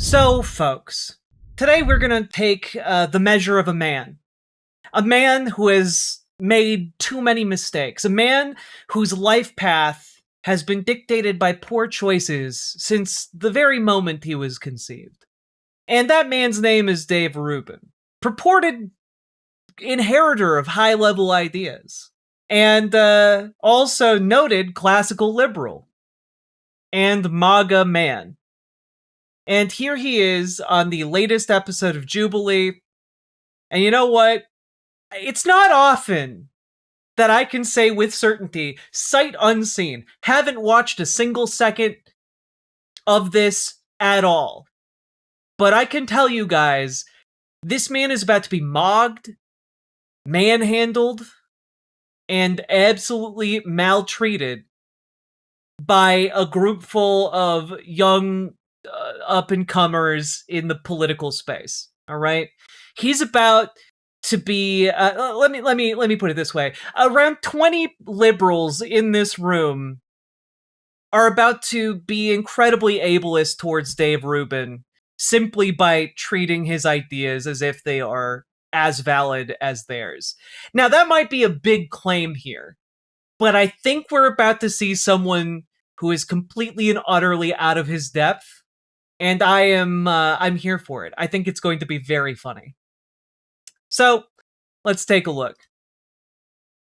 So, folks, today we're going to take the measure of a man. A man who has made too many mistakes. A man whose life path has been dictated by poor choices since the very moment he was conceived. And that man's name is Dave Rubin, purported inheritor of high-level ideas, and also noted classical liberal, and MAGA man. And here he is on the latest episode of Jubilee. And you know what? It's not often that I can say with certainty, sight unseen, haven't watched a single second of this at all. But I can tell you guys, this man is about to be mogged, manhandled, and absolutely maltreated by a group full of young up-and-comers in the political space. All right, he's about to be. Let me put it this way: around 20 liberals in this room are about to be incredibly ableist towards Dave Rubin simply by treating his ideas as if they are as valid as theirs. Now, that might be a big claim here, but I think we're about to see someone who is completely and utterly out of his depth. And I'm here for it. I think it's going to be very funny. So, let's take a look.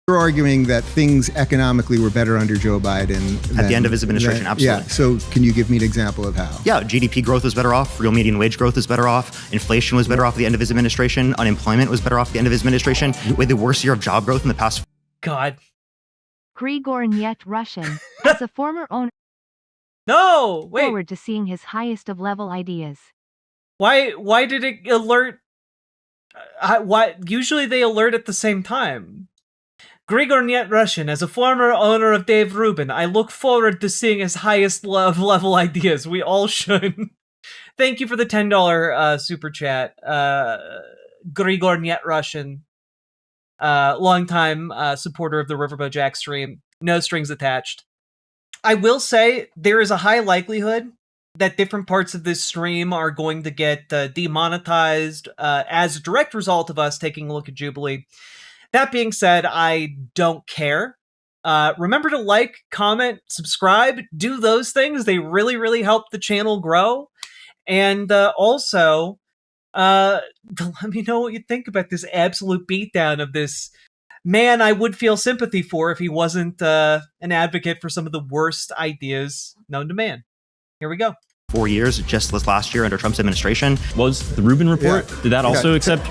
You're arguing that things economically were better under Joe Biden. At the end of his administration, absolutely. Yeah, so can you give me an example of how? Yeah, GDP growth was better off, real median wage growth was better off, inflation was better off at the end of his administration, unemployment was better off at the end of his administration. We had the worst year of job growth in the past. God. Grigor Nyet Russian, as a former owner, No! Wait. forward to seeing his highest of level ideas. Why did it alert? Why? Usually they alert at the same time. Grigor Nyet Russian, as a former owner of Dave Rubin, I look forward to seeing his highest level ideas. We all should. Thank you for the $10 super chat, Grigor Nyet Russian, longtime supporter of the Riverboat Jack stream. No strings attached. I will say there is a high likelihood that different parts of this stream are going to get demonetized as a direct result of us taking a look at Jubilee. That being said, I don't care. Remember to like, comment, subscribe, do those things. They really, really help the channel grow. And also, let me know what you think about this absolute beatdown of this man I would feel sympathy for if he wasn't an advocate for some of the worst ideas known to man. Here we go. 4 years, just this last year under Trump's administration. Was the Rubin report, did that also accept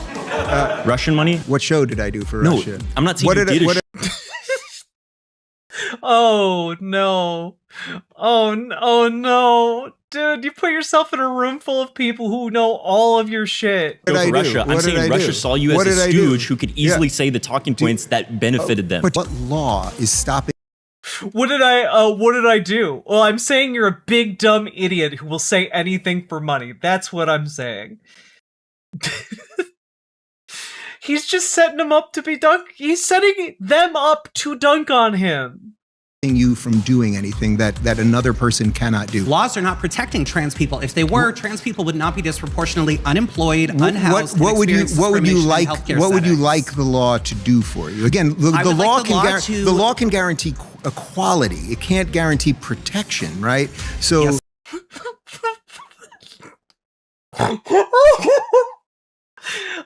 Russian money? What show did I do for No, Russia? I'm not saying you did Oh no. Oh no. Dude, you put yourself in a room full of people who know all of your shit. for Russia. I'm saying Russia saw you as a stooge who could easily say the talking points that benefited them. But what law is stopping? What did I do? Well, I'm saying you're a big dumb idiot who will say anything for money. That's what I'm saying. He's just setting them up to be dunk. He's setting them up to dunk on him. You from doing anything that another person cannot do. Laws are not protecting trans people. If they were, trans people would not be disproportionately unemployed, unhoused. What would you like the law to do for you? Again, the law can guarantee equality. It can't guarantee protection, right? So. Yes.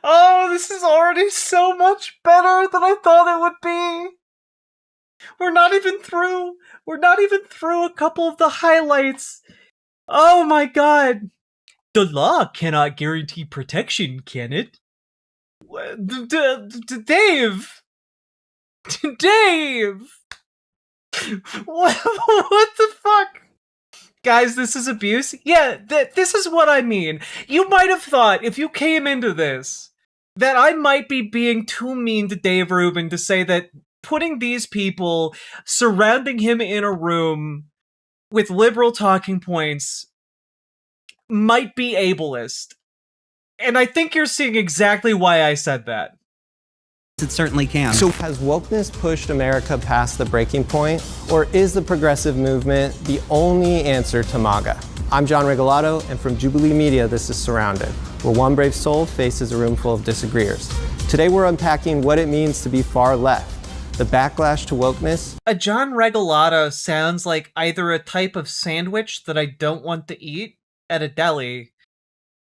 Oh, this is already so much better than I thought it would be. We're not even through a couple of the highlights. Oh my god. The law cannot guarantee protection, can it? Dave! Dave! What the fuck? Guys, this is abuse? Yeah, this is what I mean. You might have thought, if you came into this, that I might be being too mean to Dave Rubin to say that putting these people surrounding him in a room with liberal talking points might be ableist. And I think you're seeing exactly why I said that. It certainly can. So has wokeness pushed America past the breaking point, or is the progressive movement the only answer to MAGA? I'm John Regalado, and from Jubilee Media, this is Surrounded, where one brave soul faces a room full of disagreeers. Today we're unpacking what it means to be far left, the backlash to wokeness. A John Regalado sounds like either a type of sandwich that I don't want to eat at a deli,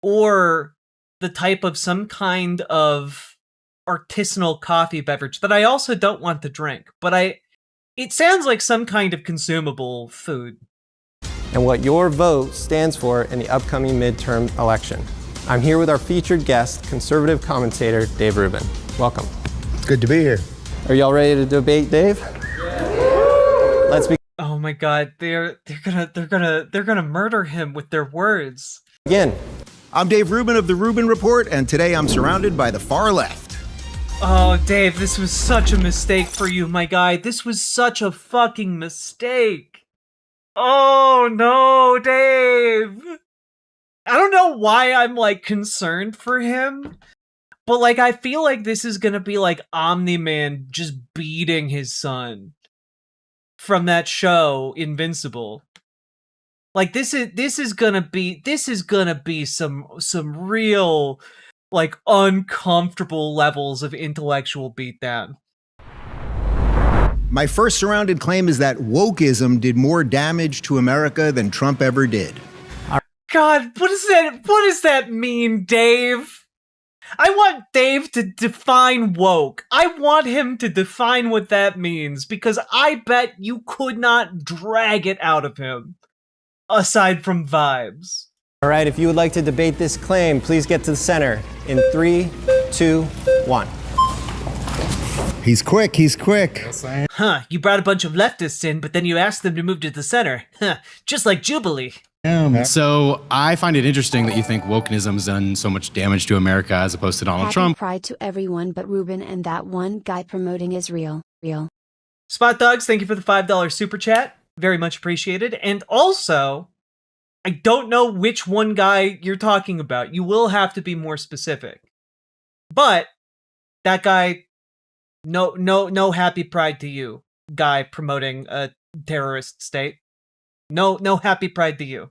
or the type of some kind of artisanal coffee beverage that I also don't want to drink, but it sounds like some kind of consumable food. And what your vote stands for in the upcoming midterm election. I'm here with our featured guest, conservative commentator Dave Rubin. Welcome. It's good to be here. Are y'all ready to debate, Dave? Yeah. Let's begin. Oh my God, they're gonna murder him with their words. Again. I'm Dave Rubin of the Rubin Report, and today I'm surrounded by the far left. Oh, Dave, this was such a mistake for you, my guy. This was such a fucking mistake. Oh, no, Dave. I don't know why I'm, like, concerned for him, but, like, I feel like this is gonna be, like, Omni-Man just beating his son from that show, Invincible. Like, this is gonna be some real, like, uncomfortable levels of intellectual beatdown. My first surrounded claim is that wokeism did more damage to America than Trump ever did. God, what does that mean, Dave? I want Dave to define woke. I want him to define what that means, because I bet you could not drag it out of him, aside from vibes. All right, if you would like to debate this claim, please get to the center in 3, 2, 1. He's quick, he's quick. Huh, you brought a bunch of leftists in, but then you asked them to move to the center. Huh, just like Jubilee. So I find it interesting that you think wokenism's done so much damage to America as opposed to Donald Trump. Pride to everyone but Rubin and that one guy promoting Israel. Real. Spot Dogs, thank you for the $5 super chat. Very much appreciated. And also, I don't know which one guy you're talking about. You will have to be more specific. But that guy, no happy pride to you, guy promoting a terrorist state. No happy pride to you.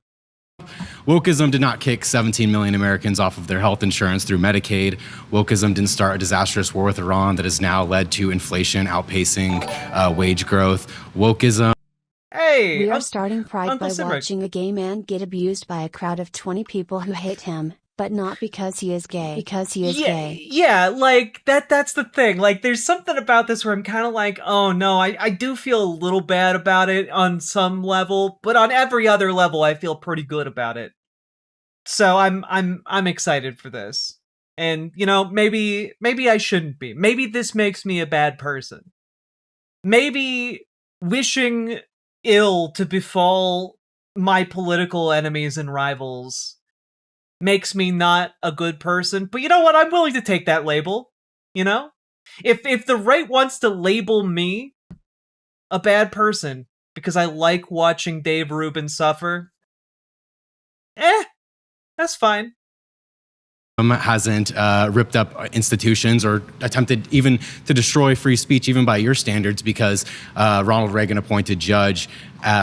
Wokeism did not kick 17 million Americans off of their health insurance through Medicaid. Wokeism didn't start a disastrous war with Iran that has now led to inflation outpacing wage growth. Wokeism. Hey, we are starting Pride Uncle by Simric. Watching a gay man get abused by a crowd of 20 people who hate him, but not because he is gay. Because he is gay. Yeah, like, that's the thing. Like, there's something about this where I'm kind of like, oh no, I do feel a little bad about it on some level, but on every other level, I feel pretty good about it. So I'm excited for this. And, you know, maybe I shouldn't be. Maybe this makes me a bad person. Maybe wishing ill to befall my political enemies and rivals makes me not a good person. But you know what? I'm willing to take that label, you know? If the right wants to label me a bad person because I like watching Dave Rubin suffer, that's fine. Hasn't ripped up institutions or attempted even to destroy free speech, even by your standards, because Ronald Reagan appointed judge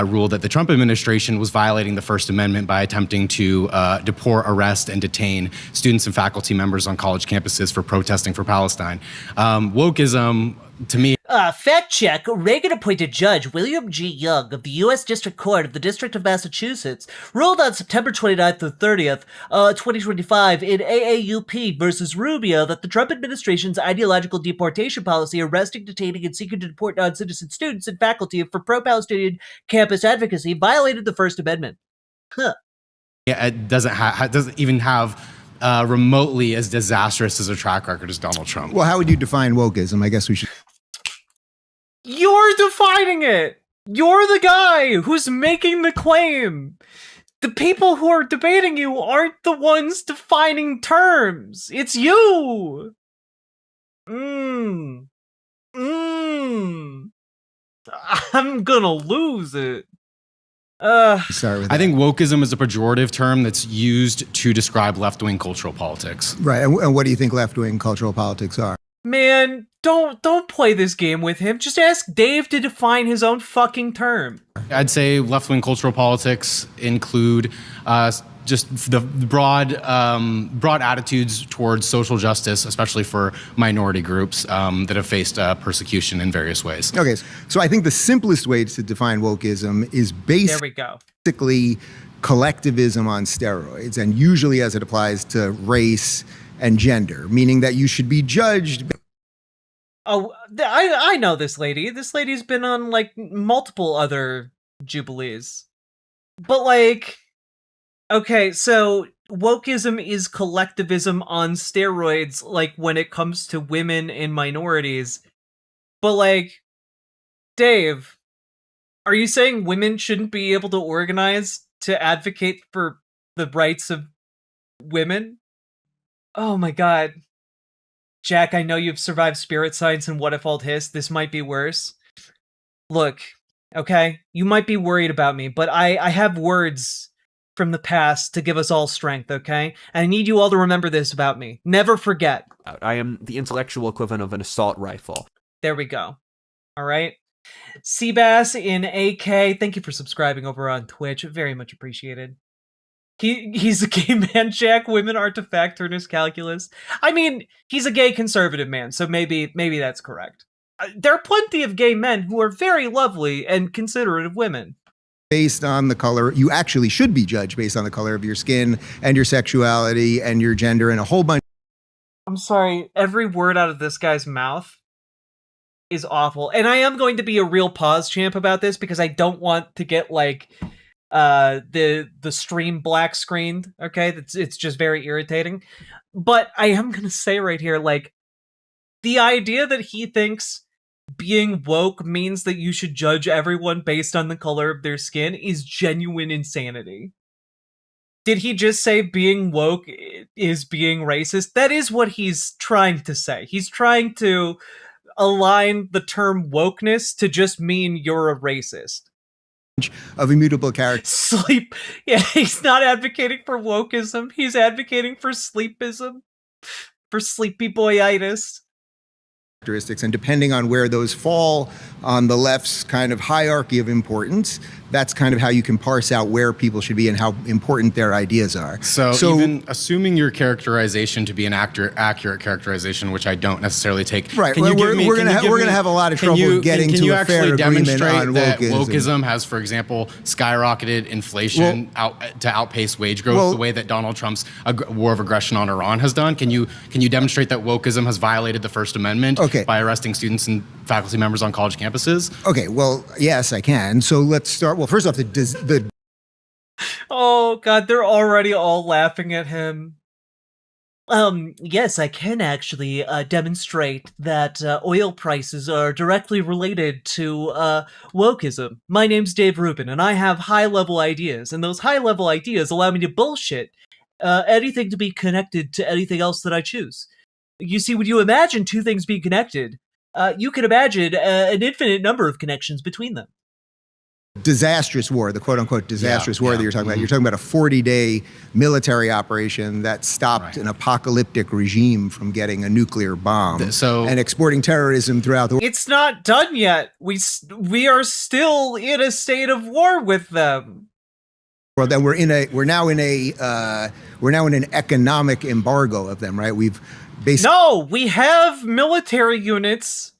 ruled that the Trump administration was violating the First Amendment by attempting to deport, arrest, and detain students and faculty members on college campuses for protesting for Palestine. Wokeism, to me... Fact check, Reagan-appointed Judge William G. Young of the U.S. District Court of the District of Massachusetts ruled on September 29th to 30th, 2025 in AAUP versus Rubio that the Trump administration's ideological deportation policy arresting, detaining, and seeking to deport non-citizen students and faculty for pro-Palestinian campus advocacy violated the First Amendment. Huh. Yeah, it doesn't even have remotely as disastrous as a track record as Donald Trump. Well, how would you define wokeism? I guess we should... You're defining it! You're the guy who's making the claim! The people who are debating you aren't the ones defining terms! It's you! I'm gonna lose it. Sorry with that. I think wokeism is a pejorative term that's used to describe left-wing cultural politics. Right, and what do you think left-wing cultural politics are? Man, don't play this game with him. Just ask Dave to define his own fucking term. I'd say left-wing cultural politics include just the broad attitudes towards social justice, especially for minority groups that have faced persecution in various ways. Okay, so I think the simplest way to define wokeism is basically collectivism on steroids, and usually as it applies to race and gender, meaning that you should be judged. Oh, I know this lady. This lady's been on, like, multiple other Jubilees. But, like, okay, so wokeism is collectivism on steroids, like, when it comes to women and minorities. But, like, Dave, are you saying women shouldn't be able to organize to advocate for the rights of women? Oh my god. Jack, I know you've survived Spirit Science and What If Alt Hiss. This might be worse. Look, okay? You might be worried about me, but I have words from the past to give us all strength, okay? And I need you all to remember this about me. Never forget. I am the intellectual equivalent of an assault rifle. There we go. All right? Seabass in AK, thank you for subscribing over on Twitch. Very much appreciated. He's a gay man, Jack. Women aren't a factor in his calculus. I mean, he's a gay conservative man, so maybe that's correct. There are plenty of gay men who are very lovely and considerate of women. Based on the color, you actually should be judged based on the color of your skin and your sexuality and your gender and a whole bunch. I'm sorry, every word out of this guy's mouth is awful. And I am going to be a real pause champ about this because I don't want to get, like, the stream black screened, okay? It's just very irritating. But I am gonna say right here, like, the idea that he thinks being woke means that you should judge everyone based on the color of their skin is genuine insanity. Did he just say being woke is being racist? That is what he's trying to say. He's trying to align the term wokeness to just mean you're a racist. Of immutable character. Sleep. Yeah, he's not advocating for wokeism. He's advocating for sleepism. For sleepy boyitis. And depending on where those fall on the left's kind of hierarchy of importance, that's kind of how you can parse out where people should be and how important their ideas are. So even assuming your characterization to be an accurate characterization, which I don't necessarily take. Right. We're going to have a lot of trouble getting to a fair agreement on that wokeism. Wokeism has, for example, skyrocketed inflation to outpace wage growth the way that Donald Trump's war of aggression on Iran has done. Can you demonstrate that wokeism has violated the First Amendment by arresting students and faculty members on college campuses? Okay, well, yes, I can. So let's start. Well, first off, the oh god, they're already all laughing at him. Yes, I can actually demonstrate that oil prices are directly related to wokeism. My name's Dave Rubin, and I have high-level ideas, and those high-level ideas allow me to bullshit anything to be connected to anything else that I choose. You see, when you imagine two things being connected, you can imagine an infinite number of connections between them. Disastrous war, the quote-unquote disastrous war that you're talking about. You're talking about a 40-day military operation that stopped an apocalyptic regime from getting a nuclear bomb and exporting terrorism throughout the world. It's not done yet. We are still in a state of war with them. Well, then we're now in an economic embargo of them, right? No, we have military units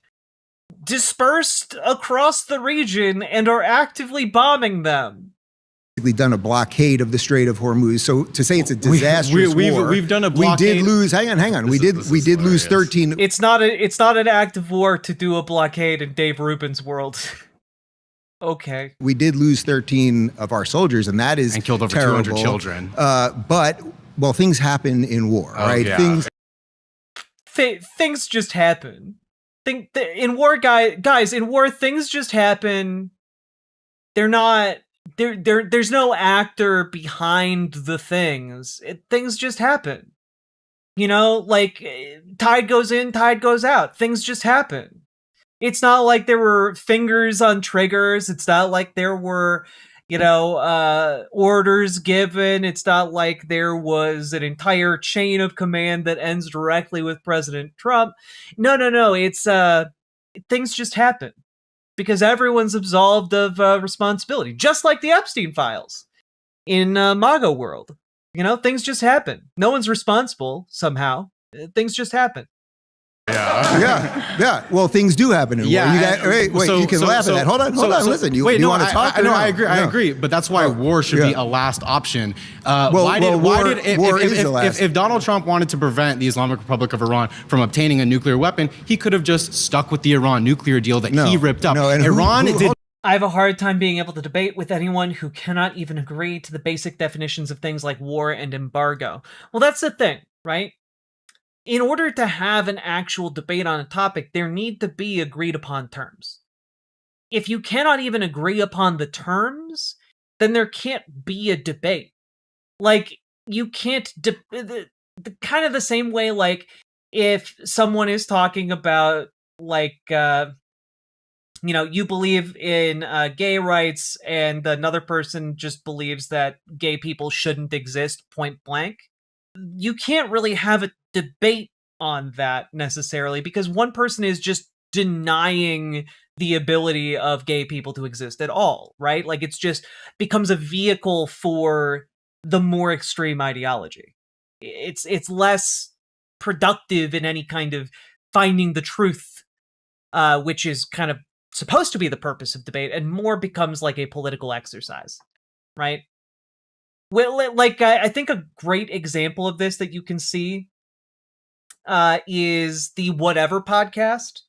dispersed across the region and are actively bombing them. Done a blockade of the Strait of Hormuz. So to say it's a disastrous war, we've done a blockade. We did lose. Hang on. We did lose 13. It's not an act of war to do a blockade in Dave Rubin's world. Okay. We did lose 13 of our soldiers, and that is killed over terrible. 200 children. But things happen in war, right? Yeah. Things just happen. In war, guys, in war, things just happen. They're not. There's no actor behind the things. Things just happen. You know, like tide goes in, tide goes out. Things just happen. It's not like there were fingers on triggers. It's not like there were, orders given. It's not like there was an entire chain of command that ends directly with President Trump. No. It's things just happen because everyone's absolved of responsibility, just like the Epstein files in MAGA world. Things just happen. No one's responsible somehow. Things just happen. Yeah. Well, things do happen. You can laugh at that. Hold on. Listen, you want to talk? No, I agree. But that's why war should be a last option. If Donald Trump wanted to prevent the Islamic Republic of Iran from obtaining a nuclear weapon, he could have just stuck with the Iran nuclear deal that he ripped up. I have a hard time being able to debate with anyone who cannot even agree to the basic definitions of things like war and embargo. Well, that's the thing, right? In order to have an actual debate on a topic, there need to be agreed upon terms. If you cannot even agree upon the terms, then there can't be a debate. Like, you can't, kind of the same way, like, if someone is talking about, like, you believe in gay rights and another person just believes that gay people shouldn't exist, point blank, you can't really have a debate on that necessarily because one person is just denying the ability of gay people to exist at all, right? Like, it's just becomes a vehicle for the more extreme ideology. It's less productive in any kind of finding the truth, which is kind of supposed to be the purpose of debate, and more becomes like a political exercise, right? Well, like, I think a great example of this that you can see is the Whatever podcast.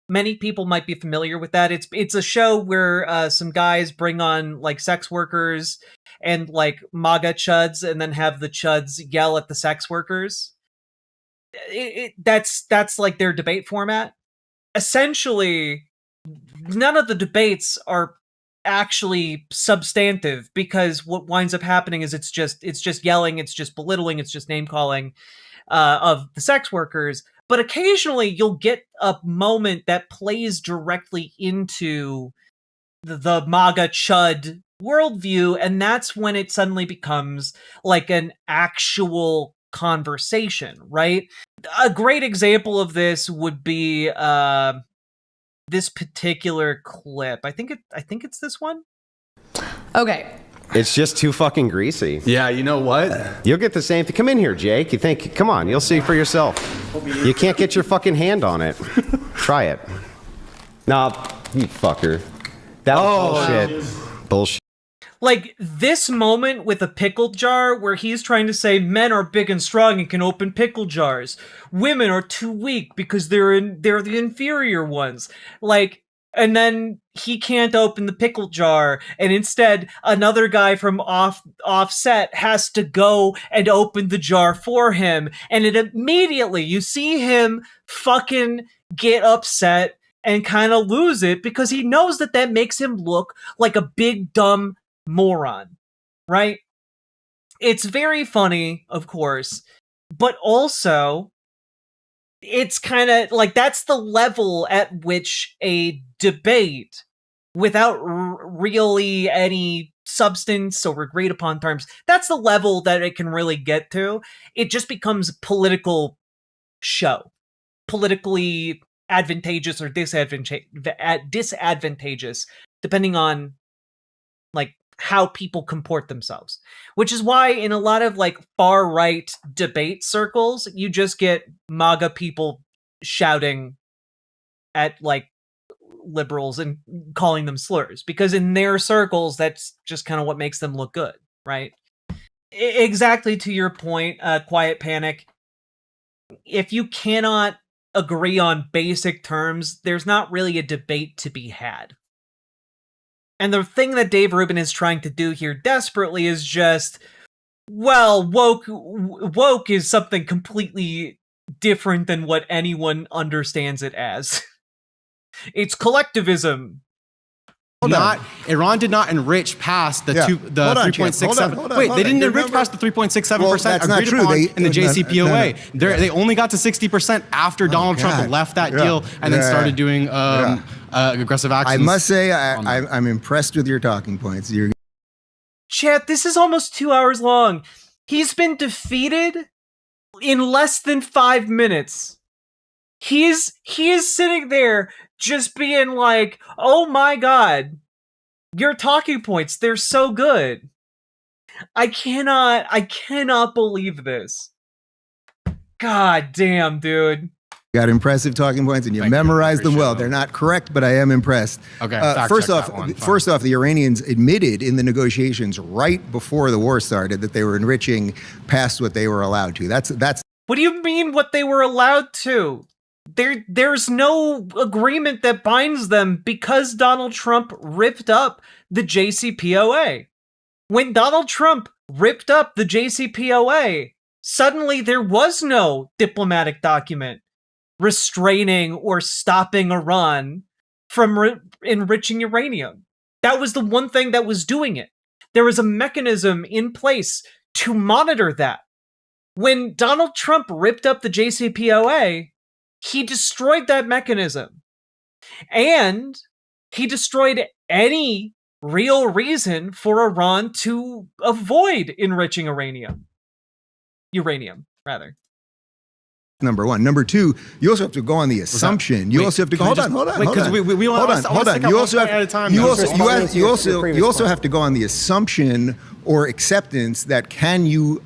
Many people might be familiar with that. It's a show where some guys bring on like sex workers and like MAGA chuds, and then have the chuds yell at the sex workers. That's like their debate format. Essentially, none of the debates are actually substantive because what winds up happening is it's just yelling, it's just belittling, it's just name calling of the sex workers. But occasionally you'll get a moment that plays directly into the MAGA chud worldview, and that's when it suddenly becomes like an actual conversation, right? A great example of this would be this particular clip. I think it's this one. Okay. It's just too fucking greasy. Yeah, you know what? You'll get the same thing. Come in here, Jake. Come on, you'll see for yourself. You can't get your fucking hand on it. Try it. Nah, you fucker. That was bullshit. Bullshit. Like, this moment with a pickle jar where he's trying to say men are big and strong and can open pickle jars. Women are too weak because they're the inferior ones. Like, and then he can't open the pickle jar, and instead another guy from offset has to go and open the jar for him. And it immediately, you see him fucking get upset and kind of lose it because he knows that makes him look like a big dumb moron, right? It's very funny, of course, but also it's kind of like that's the level at which a debate without really any substance or agreed upon terms, that's the level that it can really get to. It just becomes a political show, politically advantageous or disadvantageous, depending on like how people comport themselves, which is why in a lot of like far right debate circles, you just get MAGA people shouting at like liberals and calling them slurs, because in their circles, that's just kind of what makes them look good, right? Exactly to your point, Quiet Panic. If you cannot agree on basic terms, there's not really a debate to be had. And the thing that Dave Rubin is trying to do here desperately is just, well, woke is something completely different than what anyone understands it as. It's collectivism. Iran did not enrich past the 3.67. Wait, they didn't enrich past the 3.67% agreed upon in the JCPOA. They only got to 60% after Donald Trump left that deal and then started doing aggressive actions. I must say, I'm impressed with your talking points. Chat, this is almost 2 hours long. He's been defeated in less than 5 minutes. He is sitting there just being like, oh my god, your talking points, they're so good. I cannot believe this. God damn, dude. Got impressive talking points, and you memorized them well. They're not correct, but I am impressed. Okay. First off, the Iranians admitted in the negotiations right before the war started that they were enriching past what they were allowed to. That's. What do you mean what they were allowed to? There's no agreement that binds them because Donald Trump ripped up the JCPOA. When Donald Trump ripped up the JCPOA, suddenly there was no diplomatic document restraining or stopping Iran from enriching uranium. That was the one thing that was doing it. There was a mechanism in place to monitor that. When Donald Trump ripped up the JCPOA, he destroyed that mechanism. And he destroyed any real reason for Iran to avoid enriching uranium, rather. Number one. Number two, you also have to go on the assumption. You also have to go. Hold on. You also have to go on the assumption or acceptance that can you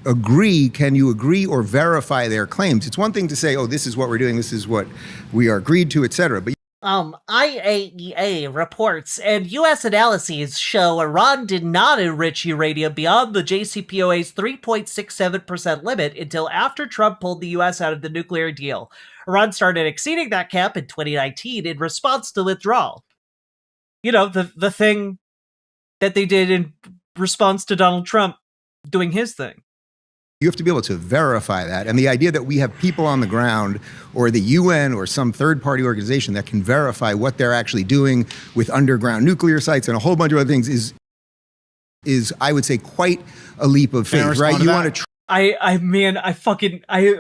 agree or verify their claims. It's one thing to say, oh, this is what we're doing, this is what we are agreed to, etc. But IAEA reports and U.S. analyses show Iran did not enrich uranium beyond the JCPOA's 3.67% limit until after Trump pulled the U.S. out of the nuclear deal. Iran started exceeding that cap in 2019 in response to withdrawal. You know, the thing that they did in response to Donald Trump doing his thing. you have to be able to verify that. And the idea that we have people on the ground or the UN or some third-party organization that can verify what they're actually doing with underground nuclear sites and a whole bunch of other things is I would say, quite a leap of faith, right? You want to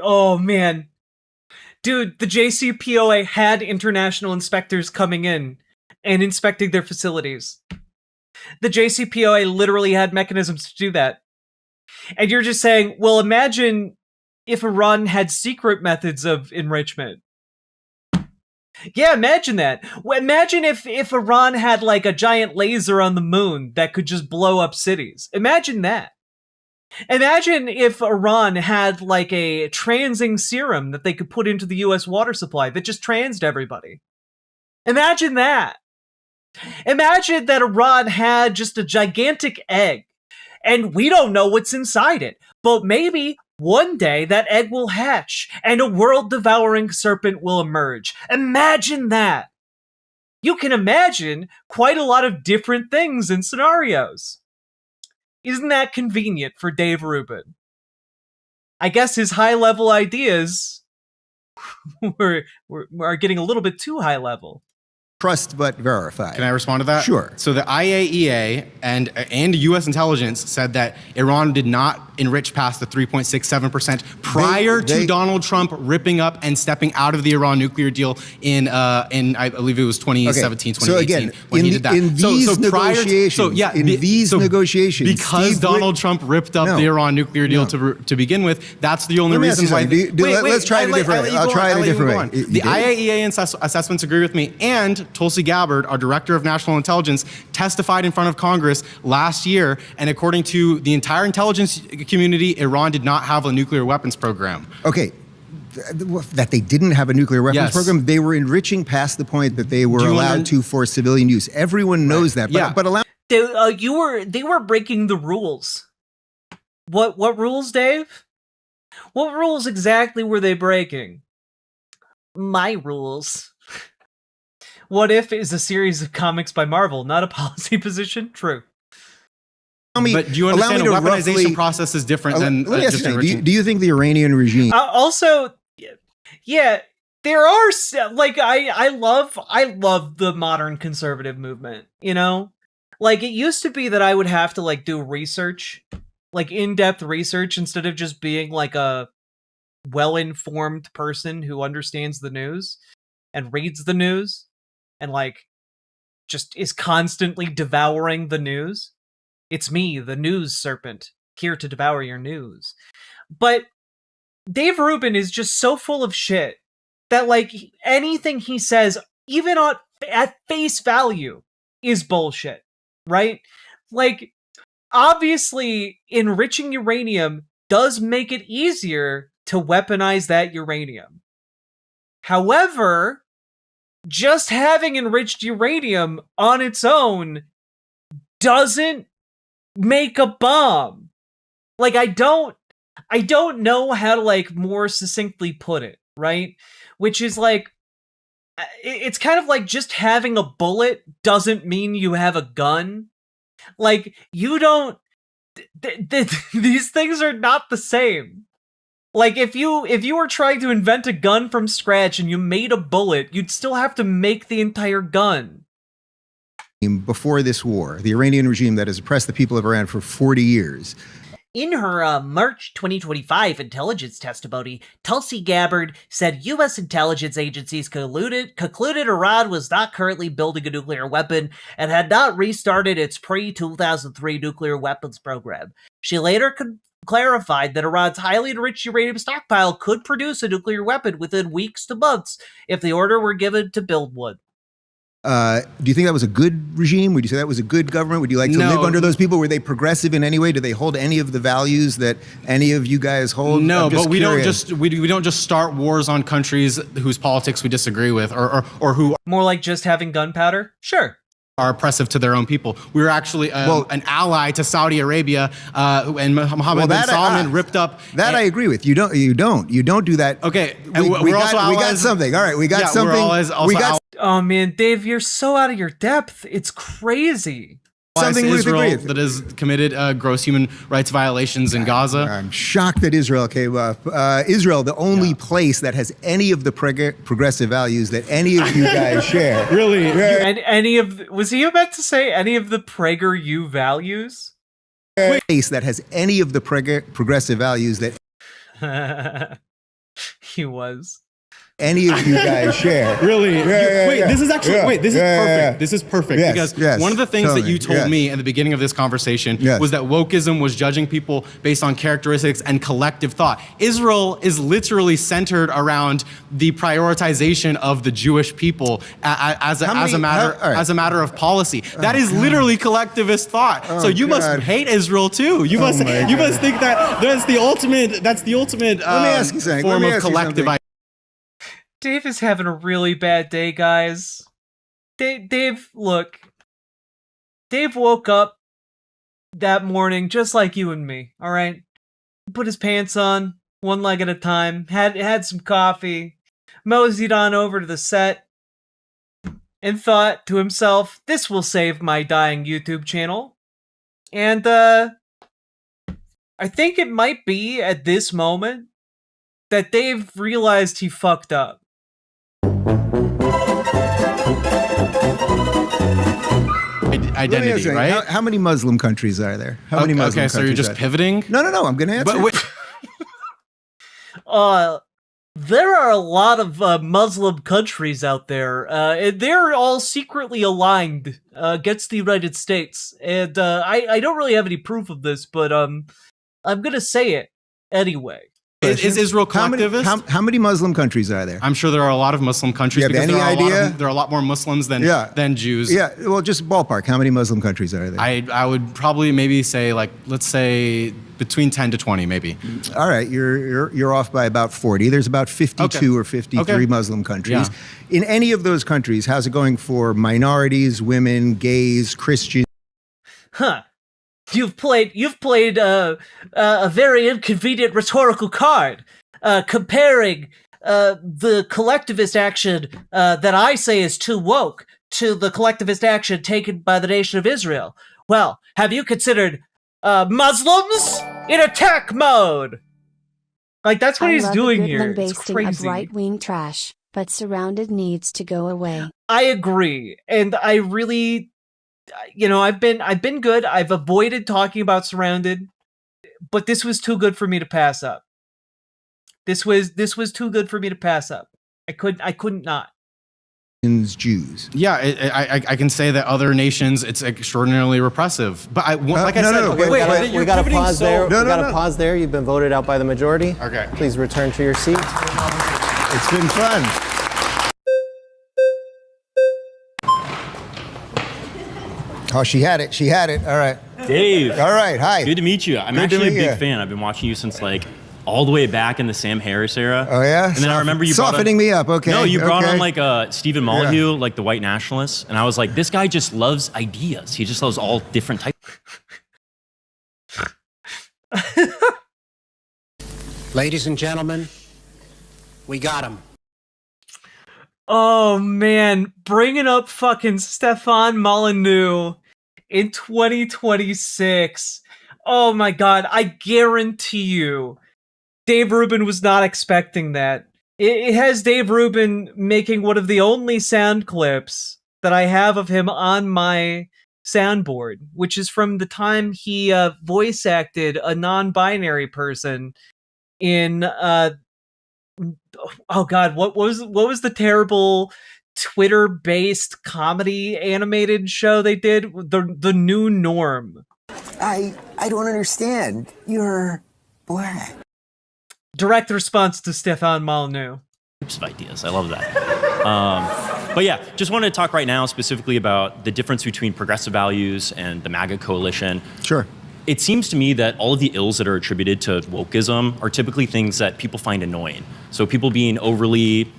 oh man. Dude, the JCPOA had international inspectors coming in and inspecting their facilities. The JCPOA literally had mechanisms to do that. And you're just saying, well, imagine if Iran had secret methods of enrichment. Yeah, imagine that. Imagine if Iran had like a giant laser on the moon that could just blow up cities. Imagine that. Imagine if Iran had like a transing serum that they could put into the US water supply that just transed everybody. Imagine that. Imagine that Iran had just a gigantic egg and we don't know what's inside it, but maybe one day that egg will hatch and a world-devouring serpent will emerge. Imagine that. You can imagine quite a lot of different things and scenarios. Isn't that convenient for Dave Rubin? I guess his high-level ideas are getting a little bit too high-level. Trust but verify. Can I respond to that? Sure. So the IAEA and U.S. intelligence said that Iran did not enrich past the 3.67% prior to Donald Trump ripping up and stepping out of the Iran nuclear deal in I believe it was 2017, 2018. So again, when he did that. in these negotiations, because Donald Trump ripped up the Iran nuclear deal to begin with, that's the only reason why. Let's try it a different way. I'll try it a different way. The IAEA assessments agree with me, and Tulsi Gabbard, our director of national intelligence, testified in front of Congress last year, and according to the entire intelligence community, Iran did not have a nuclear weapons program. Okay. That they didn't have a nuclear weapons program. They were enriching past the point that they were allowed to for civilian use. Everyone knows that. But allow they were breaking the rules. What rules, Dave? What rules exactly were they breaking? My rules. What If is a series of comics by Marvel, not a policy position? True. But do you understand a weaponization process is different than just enriching? Do you think the Iranian regime... Also, yeah, there are, like, I love the modern conservative movement, you know? Like, it used to be that I would have to, like, do research, like, in-depth research, instead of just being, like, a well-informed person who understands the news and reads the news and, like, just is constantly devouring the news. It's me, the news serpent, here to devour your news. But Dave Rubin is just so full of shit that, like, anything he says, even at face value, is bullshit, right? Like, obviously, enriching uranium does make it easier to weaponize that uranium. However, just having enriched uranium on its own doesn't make a bomb. Like, I don't know how to, like, more succinctly put it, right? Which is like, it's kind of like just having a bullet doesn't mean you have a gun. Like, you don't, these things are not the same. Like, if you were trying to invent a gun from scratch and you made a bullet, you'd still have to make the entire gun. Before this war, the Iranian regime that has oppressed the people of Iran for 40 years. In her March 2025 intelligence testimony, Tulsi Gabbard said U.S. intelligence agencies concluded Iran was not currently building a nuclear weapon and had not restarted its pre-2003 nuclear weapons program. She later clarified that Iran's highly enriched uranium stockpile could produce a nuclear weapon within weeks to months if the order were given to build one. Do you think that was a good regime? Would you say that was a good government? Would you like to live under those people? Were they progressive in any way? Do they hold any of the values that any of you guys hold? No, but we don't just start wars on countries whose politics we disagree with, or who more like just having gunpowder. Sure. Are oppressive to their own people. We were actually an ally to Saudi Arabia, and Mohammed bin Salman ripped up. That I agree with. You don't do that. Okay, we got something. All right, we got something. Oh man, Dave, you're so out of your depth. It's crazy. Something Israel that has committed gross human rights violations in Gaza. I'm shocked that Israel came up. Israel, the only place that has any of the progressive values that any of you guys share. Really? And was he about to say any of the PragerU values? Place that has any of the progressive values that he was. Any of you guys share. Really? This is perfect. This is perfect because one of the things that you told me at the beginning of this conversation was that wokeism was judging people based on characteristics and collective thought. Israel is literally centered around the prioritization of the Jewish people as a matter of policy. That is literally collectivist thought. So you must hate Israel too. You must think that that's the ultimate. Let me ask you something. Form of collective. Dave is having a really bad day, guys. Dave, look. Dave woke up that morning just like you and me, all right? Put his pants on, one leg at a time, had some coffee, moseyed on over to the set, and thought to himself, this will save my dying YouTube channel. And, I think it might be at this moment that Dave realized he fucked up. Identity, right? How many Muslim countries are there? How many Muslim countries? So you're just pivoting? No. I'm going to answer. There are a lot of Muslim countries out there, and they're all secretly aligned against the United States. And I don't really have any proof of this, but I'm going to say it anyway. Is Israel collectivist? How many Muslim countries are there? I'm sure there are a lot of Muslim countries. Do you have any idea? There are a lot more Muslims than Jews. Yeah, well, just ballpark. How many Muslim countries are there? I would probably maybe say let's say between 10 to 20 maybe. All right, you're off by about 40. There's about 52 or 53 Muslim countries. Yeah. In any of those countries, how's it going for minorities, women, gays, Christians? Huh. You've played a very inconvenient rhetorical card, comparing the collectivist action that I say is too woke to the collectivist action taken by the nation of Israel. Well, have you considered Muslims in attack mode? Like, that's what he's doing here. It's crazy. Of right-wing trash, but Surrounded needs to go away. I agree, and I really. I've been good. I've avoided talking about Surrounded, but this was too good for me to pass up. This was too good for me to pass up. I couldn't not. Jews. Yeah, I can say that other nations, it's extraordinarily repressive. But like I said, we got to pause there. We got to pause there. You've been voted out by the majority. Okay. Please return to your seat. It's been fun. Oh, she had it. She had it. All right. Dave. All right. Hi. Good to meet you. I'm actually a big fan. I've been watching you since like all the way back in the Sam Harris era. Oh yeah. And then I remember you softening me up. Okay. No, you brought on like Stephen Molyneux, like the white nationalist, and I was like, this guy just loves ideas. He just loves all different types. Ladies and gentlemen, we got him. Oh man, bringing up fucking Stefan Molyneux in 2026. Oh my god, I guarantee you, Dave Rubin was not expecting that. It has Dave Rubin making one of the only sound clips that I have of him on my soundboard, which is from the time he voice acted a non-binary person in oh god, what was the terrible Twitter-based comedy animated show they did? The New Norm. I don't understand. You're black. Direct response to Stefan Molyneux. Of ideas. I love that. But yeah, just wanted to talk right now specifically about the difference between progressive values and the MAGA coalition. Sure. It seems to me that all of the ills that are attributed to wokeism are typically things that people find annoying. So people being overly,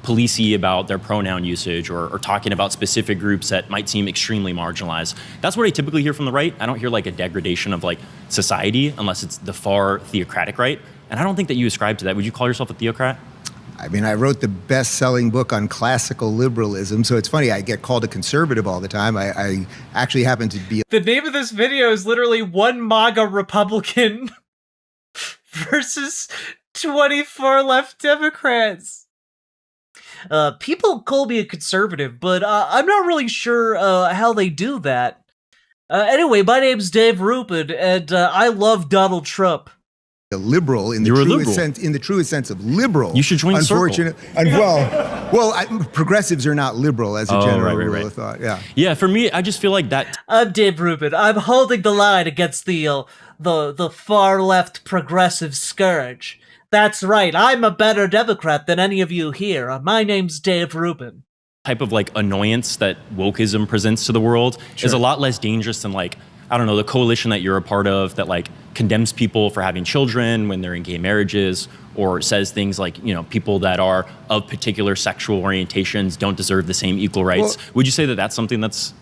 policey about their pronoun usage or talking about specific groups that might seem extremely marginalized. That's what I typically hear from the right. I don't hear like a degradation of like society unless it's the far theocratic right. And I don't think that you ascribe to that. Would you call yourself a theocrat? I mean, I wrote the best-selling book on classical liberalism, so it's funny, I get called a conservative all the time. I actually happen to be... The name of this video is literally one MAGA Republican versus 24 left Democrats. People call me a conservative, but I'm not really sure how they do that. Anyway, my name's Dave Rubin, and I love Donald Trump. A liberal in the truest sense of liberal. You should join the circle. Progressives are not liberal as a general rule of thought. Yeah. Yeah, for me, I just feel like that. I'm Dave Rubin. I'm holding the line against the far left progressive scourge. That's right. I'm a better Democrat than any of you here. My name's Dave Rubin. Type of like annoyance that wokeism presents to the world is a lot less dangerous than like, I don't know, the coalition that you're a part of that like condemns people for having children when they're in gay marriages, or says things like, people that are of particular sexual orientations don't deserve the same equal rights. Would you say that that's something that's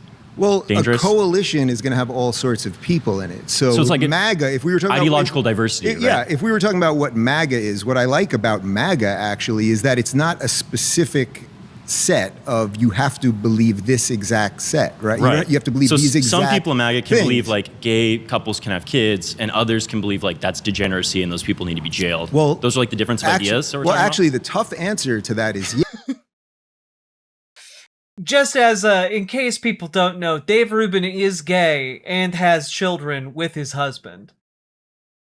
dangerous? A coalition is going to have all sorts of people in it. So it's like MAGA, if we were talking ideological diversity. Yeah, if we were talking about what MAGA is, what I like about MAGA actually is that it's not a specific set of you have to believe this exact set, right? You have to believe these exact some people in MAGA can things. believe like gay couples can have kids, and others can believe like that's degeneracy and those people need to be jailed. Well, those are like the difference of ideas. The tough answer to that is Just as, in case people don't know, Dave Rubin is gay and has children with his husband.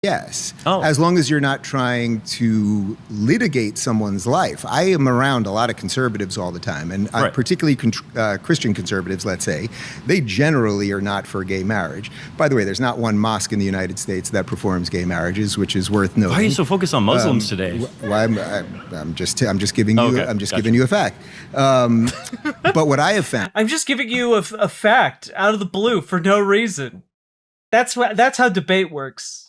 Yes, as long as you're not trying to litigate someone's life. I am around a lot of conservatives all the time, and particularly Christian conservatives, let's say. They generally are not for gay marriage. By the way, there's not one mosque in the United States that performs gay marriages, which is worth noting. Why are you so focused on Muslims today? I'm just giving you giving you a fact. But what I have found, I'm just giving you a fact out of the blue for no reason. That's how debate works.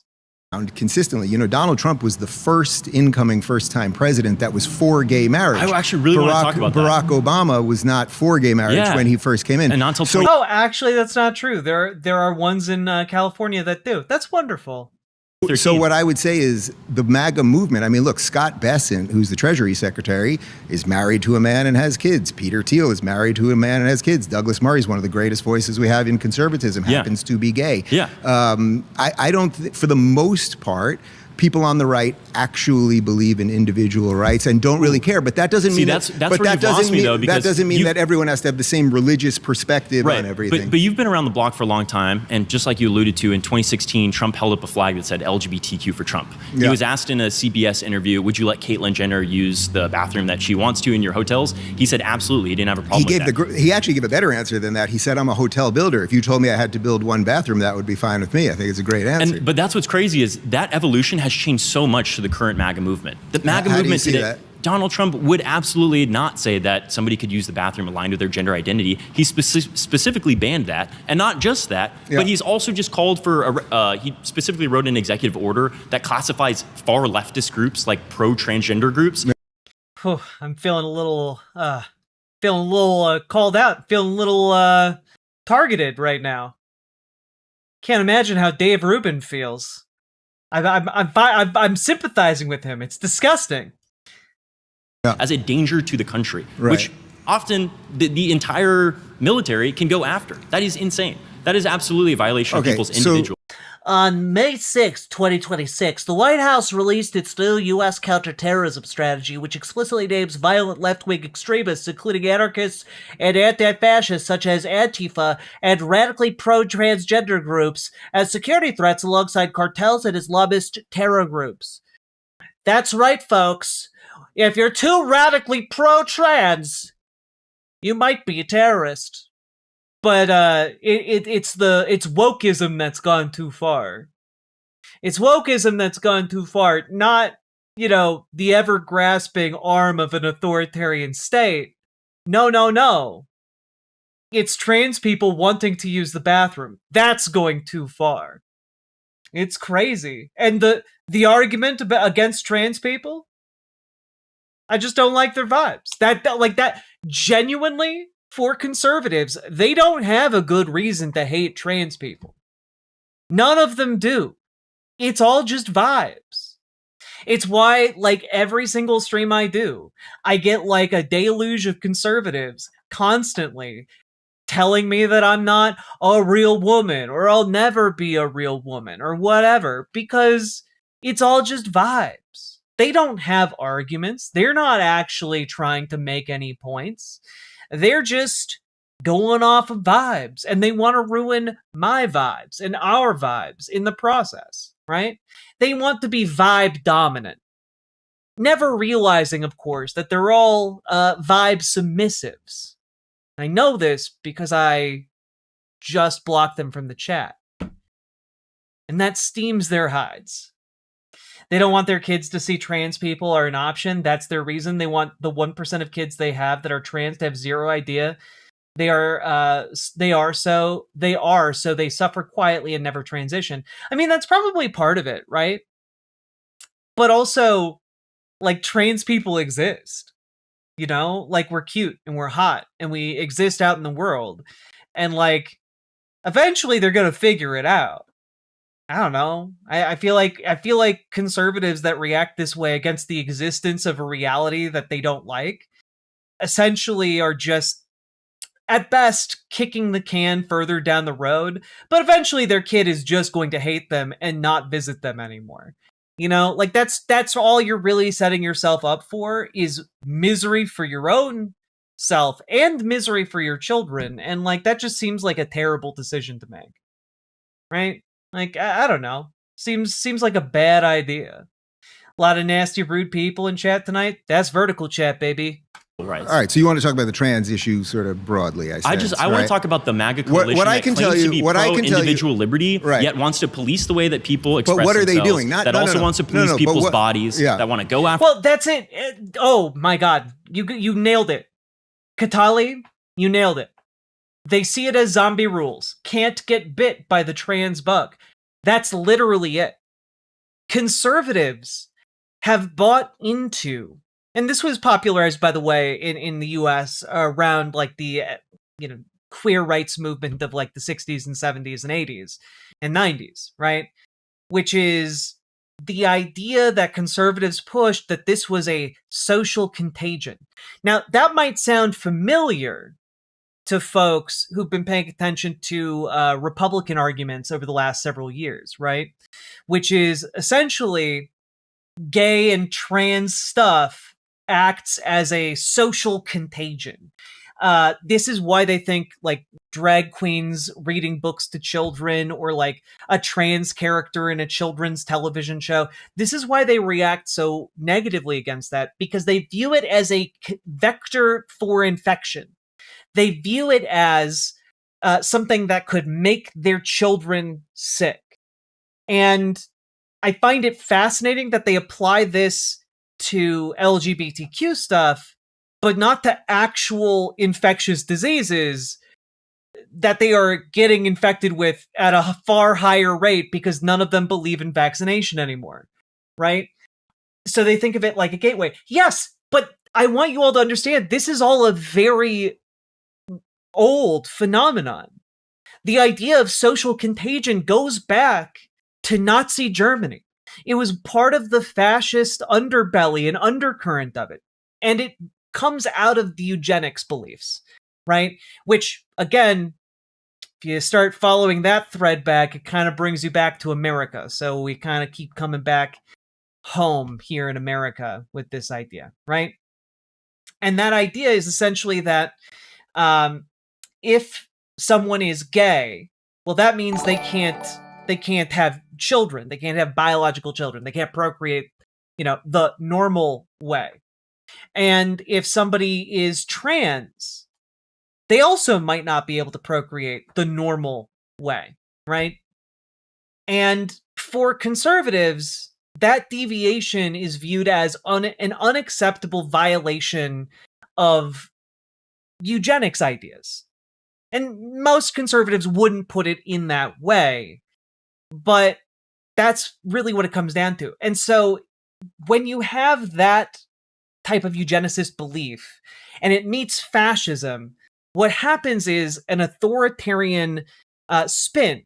Consistently, Donald Trump was the first incoming first-time president that was for gay marriage. I actually really want to talk about that. Barack Obama was not for gay marriage when he first came in. And not until actually, that's not true. There are ones in California that do. That's wonderful. 13. So what I would say is the MAGA movement. I mean, look, Scott Bessent, who's the Treasury Secretary, is married to a man and has kids. Peter Thiel is married to a man and has kids. Douglas Murray is one of the greatest voices we have in conservatism, happens to be gay. Yeah. I don't, for the most part, people on the right actually believe in individual rights and don't really care. But that doesn't mean that's where you've lost me, though, because that doesn't mean that everyone has to have the same religious perspective on everything. But you've been around the block for a long time, and just like you alluded to, in 2016, Trump held up a flag that said LGBTQ for Trump. Yeah. He was asked in a CBS interview, would you let Caitlyn Jenner use the bathroom that she wants to in your hotels? He said absolutely. He didn't have a problem with that. He actually gave a better answer than that. He said, I'm a hotel builder. If you told me I had to build one bathroom, that would be fine with me. I think it's a great answer. But that's what's crazy is that evolution has changed so much to the current MAGA movement. The MAGA How do you movement see today, that? Donald Trump would absolutely not say that somebody could use the bathroom aligned with their gender identity. He specifically banned that. And not just that, but he's also just called for, he specifically wrote an executive order that classifies far leftist groups like pro-transgender groups. I'm feeling a little called out, feeling a little targeted right now. Can't imagine how Dave Rubin feels. I'm sympathizing with him. It's disgusting. As a danger to the country, which often the entire military can go after. That is insane. That is absolutely a violation of people's individual. On May 6, 2026, the White House released its new U.S. counterterrorism strategy, which explicitly names violent left-wing extremists, including anarchists and anti-fascists such as Antifa, and radically pro-transgender groups as security threats alongside cartels and Islamist terror groups. That's right, folks. If you're too radically pro-trans, you might be a terrorist. But it's wokeism that's gone too far. It's wokeism that's gone too far, not, the ever-grasping arm of an authoritarian state. No. It's trans people wanting to use the bathroom. That's going too far. It's crazy. And the argument against trans people, I just don't like their vibes. That genuinely, for conservatives, they don't have a good reason to hate trans people. None of them do. It's all just vibes. It's why, every single stream I do, I get, a deluge of conservatives constantly telling me that I'm not a real woman, or I'll never be a real woman, or whatever, because it's all just vibes. They don't have arguments. They're not actually trying to make any points. They're just going off of vibes, and they want to ruin my vibes and our vibes in the process, right? They want to be vibe dominant, never realizing, of course, that they're all vibe submissives. I know this because I just blocked them from the chat, and that steams their hides. They don't want their kids to see trans people are an option. That's their reason. They want the 1% of kids they have that are trans to have zero idea they are so they suffer quietly and never transition. I mean, that's probably part of it, right? But also, trans people exist. We're cute and we're hot and we exist out in the world. And eventually they're gonna figure it out. I don't know. I feel like conservatives that react this way against the existence of a reality that they don't like essentially are just, at best, kicking the can further down the road, but eventually their kid is just going to hate them and not visit them anymore. That's all you're really setting yourself up for, is misery for your own self and misery for your children. And that just seems like a terrible decision to make. Right? I don't know. Seems like a bad idea. A lot of nasty, rude people in chat tonight. That's vertical chat, baby. Right. All right, so you want to talk about the trans issue sort of broadly, I sense, I want to talk about the MAGA coalition that claims to be pro-individual liberty, yet wants to police the way that people express themselves. But what are they doing? That also wants to police people's bodies, that want to go after... Well, that's it. Oh, my God. You nailed it. Katali, you nailed it. They see it as zombie rules. Can't get bit by the trans bug. That's literally it. Conservatives have bought into... And this was popularized, by the way, in the U.S. around the queer rights movement of the 60s and 70s and 80s and 90s, right? Which is the idea that conservatives pushed that this was a social contagion. Now, that might sound familiar to folks who've been paying attention to Republican arguments over the last several years, right? Which is essentially gay and trans stuff acts as a social contagion. This is why they think like drag queens reading books to children or like a trans character in a children's television show. This is why they react so negatively against that, because they view it as a vector for infection. They view it as something that could make their children sick. And I find it fascinating that they apply this to LGBTQ stuff, but not to actual infectious diseases that they are getting infected with at a far higher rate because none of them believe in vaccination anymore, right? So they think of it like a gateway. Yes, but I want you all to understand this is all a very old phenomenon. The idea of social contagion goes back to Nazi Germany. It was part of the fascist underbelly and undercurrent of it. And it comes out of the eugenics beliefs, right? Which, again, if you start following that thread back, it kind of brings you back to America. So we kind of keep coming back home here in America with this idea, right? And that idea is essentially that if someone is gay, well, that means they can't have children. They can't have biological children. They can't procreate, the normal way. And if somebody is trans, they also might not be able to procreate the normal way, right? And for conservatives, that deviation is viewed as an unacceptable violation of eugenics ideas. And most conservatives wouldn't put it in that way, but that's really what it comes down to. And so when you have that type of eugenicist belief and it meets fascism, what happens is an authoritarian spin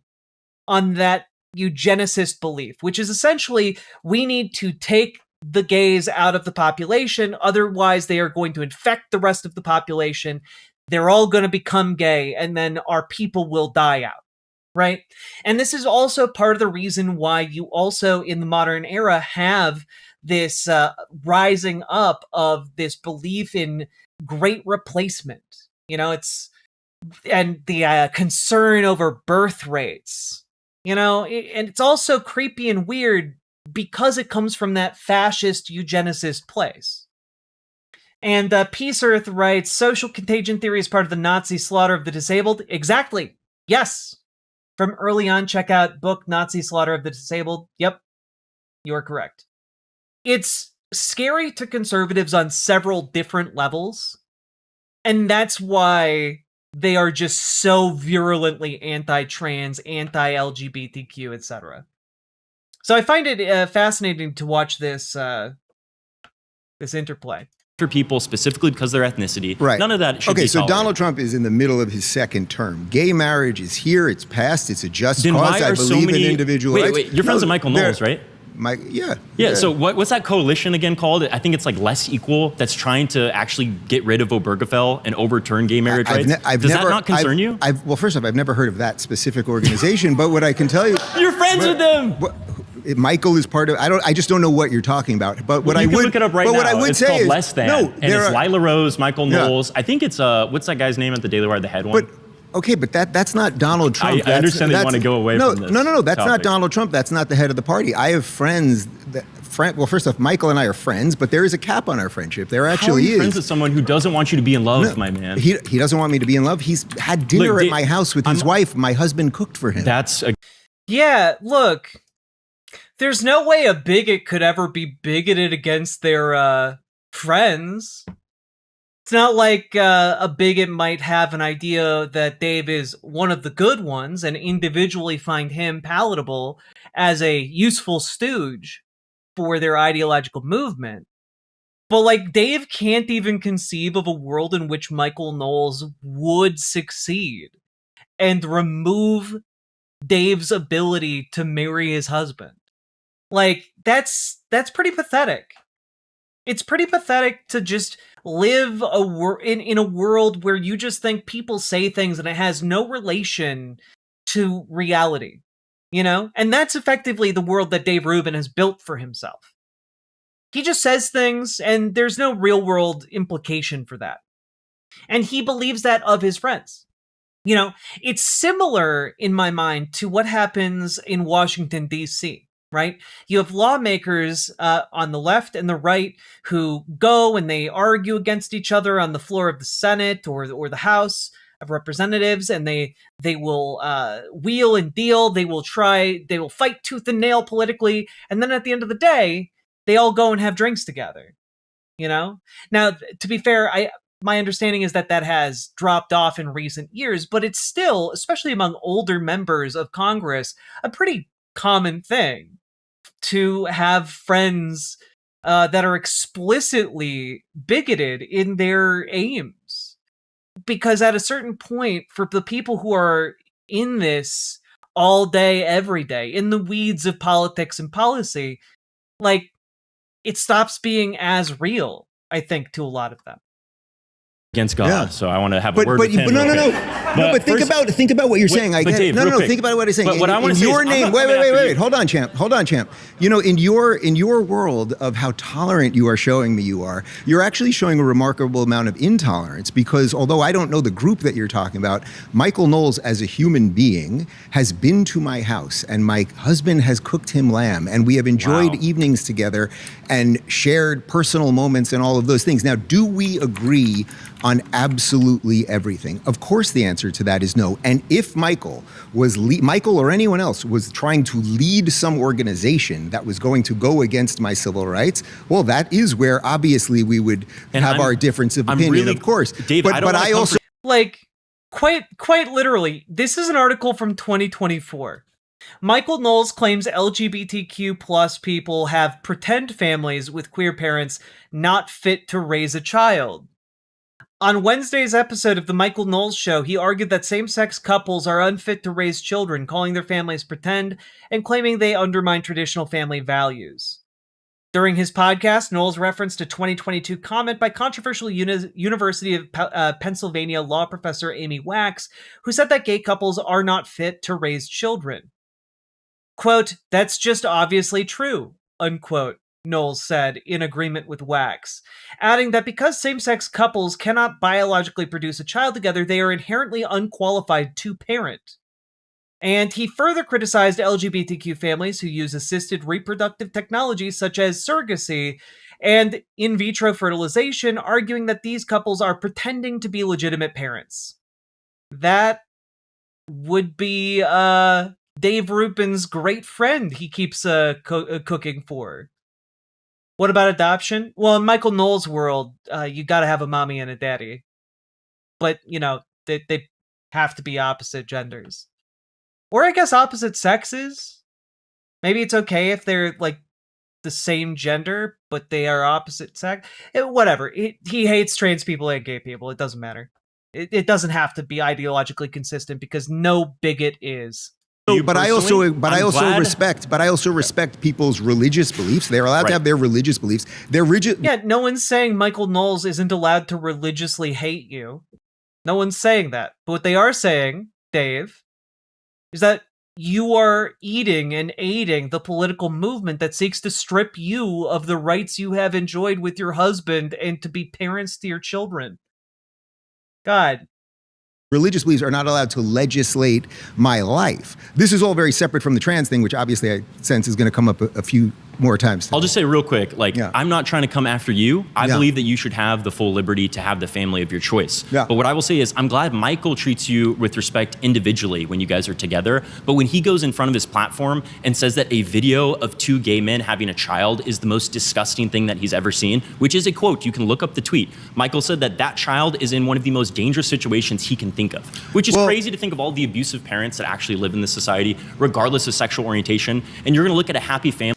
on that eugenicist belief, which is essentially we need to take the gays out of the population, otherwise they are going to infect the rest of the population. They're all going to become gay, and then our people will die out, right? And this is also part of the reason why you also, in the modern era, have this rising up of this belief in great replacement. And the concern over birth rates, and it's also creepy and weird because it comes from that fascist eugenicist place. And Peace Earth writes, social contagion theory is part of the Nazi slaughter of the disabled. Exactly. Yes. From early on, check out book Nazi Slaughter of the Disabled. Yep. You're correct. It's scary to conservatives on several different levels. And that's why they are just so virulently anti-trans, anti-LGBTQ, etc. So I find it fascinating to watch this interplay. For people specifically because of their ethnicity. Right. None of that should be Okay, so tolerated. Donald Trump is in the middle of his second term. Gay marriage is here. It's passed. It's a just Then cause. why I are so believe many... in individual rights. Wait, you're friends with Michael Knowles, right? Yeah. So what's that coalition again called? I think it's like Less Equal, that's trying to actually get rid of Obergefell and overturn gay marriage rights. Does that not concern you? Well, first off, I've never heard of that specific organization, but what I can tell you... You're friends with them! Michael is part of. I just don't know what you're talking about. But what you I can would look it up right but now. What I would it's say called is Less Than. No, and it's Lila Rose, Michael Knowles. I think it's what's that guy's name at the Daily Wire, the head one? Okay, but that's not Donald Trump. I understand they want to go away from this. No. That's topic. not Donald Trump. That's not the head of the party. I have friends well, first off, Michael and I are friends, but there is a cap on our friendship. There actually How are you is. friends with someone who doesn't want you to be in love, my man? He doesn't want me to be in love. He's had dinner at my house with his wife. My husband cooked for him. Yeah, look. There's no way a bigot could ever be bigoted against their friends. It's not like a bigot might have an idea that Dave is one of the good ones and individually find him palatable as a useful stooge for their ideological movement. But like Dave can't even conceive of a world in which Michael Knowles would succeed and remove Dave's ability to marry his husband. Like, that's pretty pathetic. It's pretty pathetic to just live in a world where you just think people say things and it has no relation to reality, you know? And that's effectively the world that Dave Rubin has built for himself. He just says things and there's no real world implication for that. And he believes that of his friends. You know, it's similar in my mind to what happens in Washington, D.C., right? You have lawmakers on the left and the right who go and they argue against each other on the floor of the Senate or the House of Representatives, and they will wheel and deal. They will fight tooth and nail politically, and then at the end of the day, they all go and have drinks together. You know? Now, to be fair, my understanding is that has dropped off in recent years, but it's still, especially among older members of Congress, a pretty common thing to have friends that are explicitly bigoted in their aims. Because at a certain point, for the people who are in this all day, every day, in the weeds of politics and policy, like, it stops being as real, I think, to a lot of them. Against God, so I want to have a word with him. But but think about what you're saying. I get Dave, it. No, quick. think about what I'm saying. But what I want to say your is, name. Wait. Hold on, champ. You know, in your world of how tolerant you are showing me you're actually showing a remarkable amount of intolerance, because although I don't know the group that you're talking about, Michael Knowles as a human being has been to my house, and my husband has cooked him lamb, and we have enjoyed evenings together and shared personal moments and all of those things. Now, do we agree on absolutely everything? Of course the answer to that is no. And if Michael or anyone else was trying to lead some organization that was going to go against my civil rights, well, that is where obviously we would have our difference of opinion, really, of course. Dave, but I also like, quite literally, this is an article from 2024. Michael Knowles claims LGBTQ plus people have pretend families with queer parents not fit to raise a child. On Wednesday's episode of The Michael Knowles Show, he argued that same-sex couples are unfit to raise children, calling their families pretend and claiming they undermine traditional family values. During his podcast, Knowles referenced a 2022 comment by controversial University of Pennsylvania law professor Amy Wax, who said that gay couples are not fit to raise children. Quote, "That's just obviously true," unquote, Knowles said, in agreement with Wax, adding that because same-sex couples cannot biologically produce a child together, they are inherently unqualified to parent. And he further criticized LGBTQ families who use assisted reproductive technologies such as surrogacy and in vitro fertilization, arguing that these couples are pretending to be legitimate parents. That would be Dave Rubin's great friend he keeps cooking for. What about adoption? Well, in Michael Knowles' world, you gotta have a mommy and a daddy. But, you know, they have to be opposite genders. Or I guess opposite sexes. Maybe it's okay if they're, like, the same gender, but they are opposite sex. Whatever. He hates trans people and gay people. It doesn't matter. It doesn't have to be ideologically consistent, because no bigot is. But I also respect people's religious beliefs. They're allowed to have their religious beliefs. Yeah, no one's saying Michael Knowles isn't allowed to religiously hate you. No one's saying that. But what they are saying, Dave, is that you are eating and aiding the political movement that seeks to strip you of the rights you have enjoyed with your husband and to be parents to your children. God. Religious beliefs are not allowed to legislate my life. This is all very separate from the trans thing, which obviously I sense is going to come up a few more times today. I'll just say real quick, I'm not trying to come after you. I believe that you should have the full liberty to have the family of your choice. But what I will say is I'm glad Michael treats you with respect individually when you guys are together. But when he goes in front of his platform and says that a video of two gay men having a child is the most disgusting thing that he's ever seen, which is a quote, you can look up the tweet. Michael said that child is in one of the most dangerous situations he can think of, which is crazy to think of all the abusive parents that actually live in this society, regardless of sexual orientation. And you're going to look at a happy family.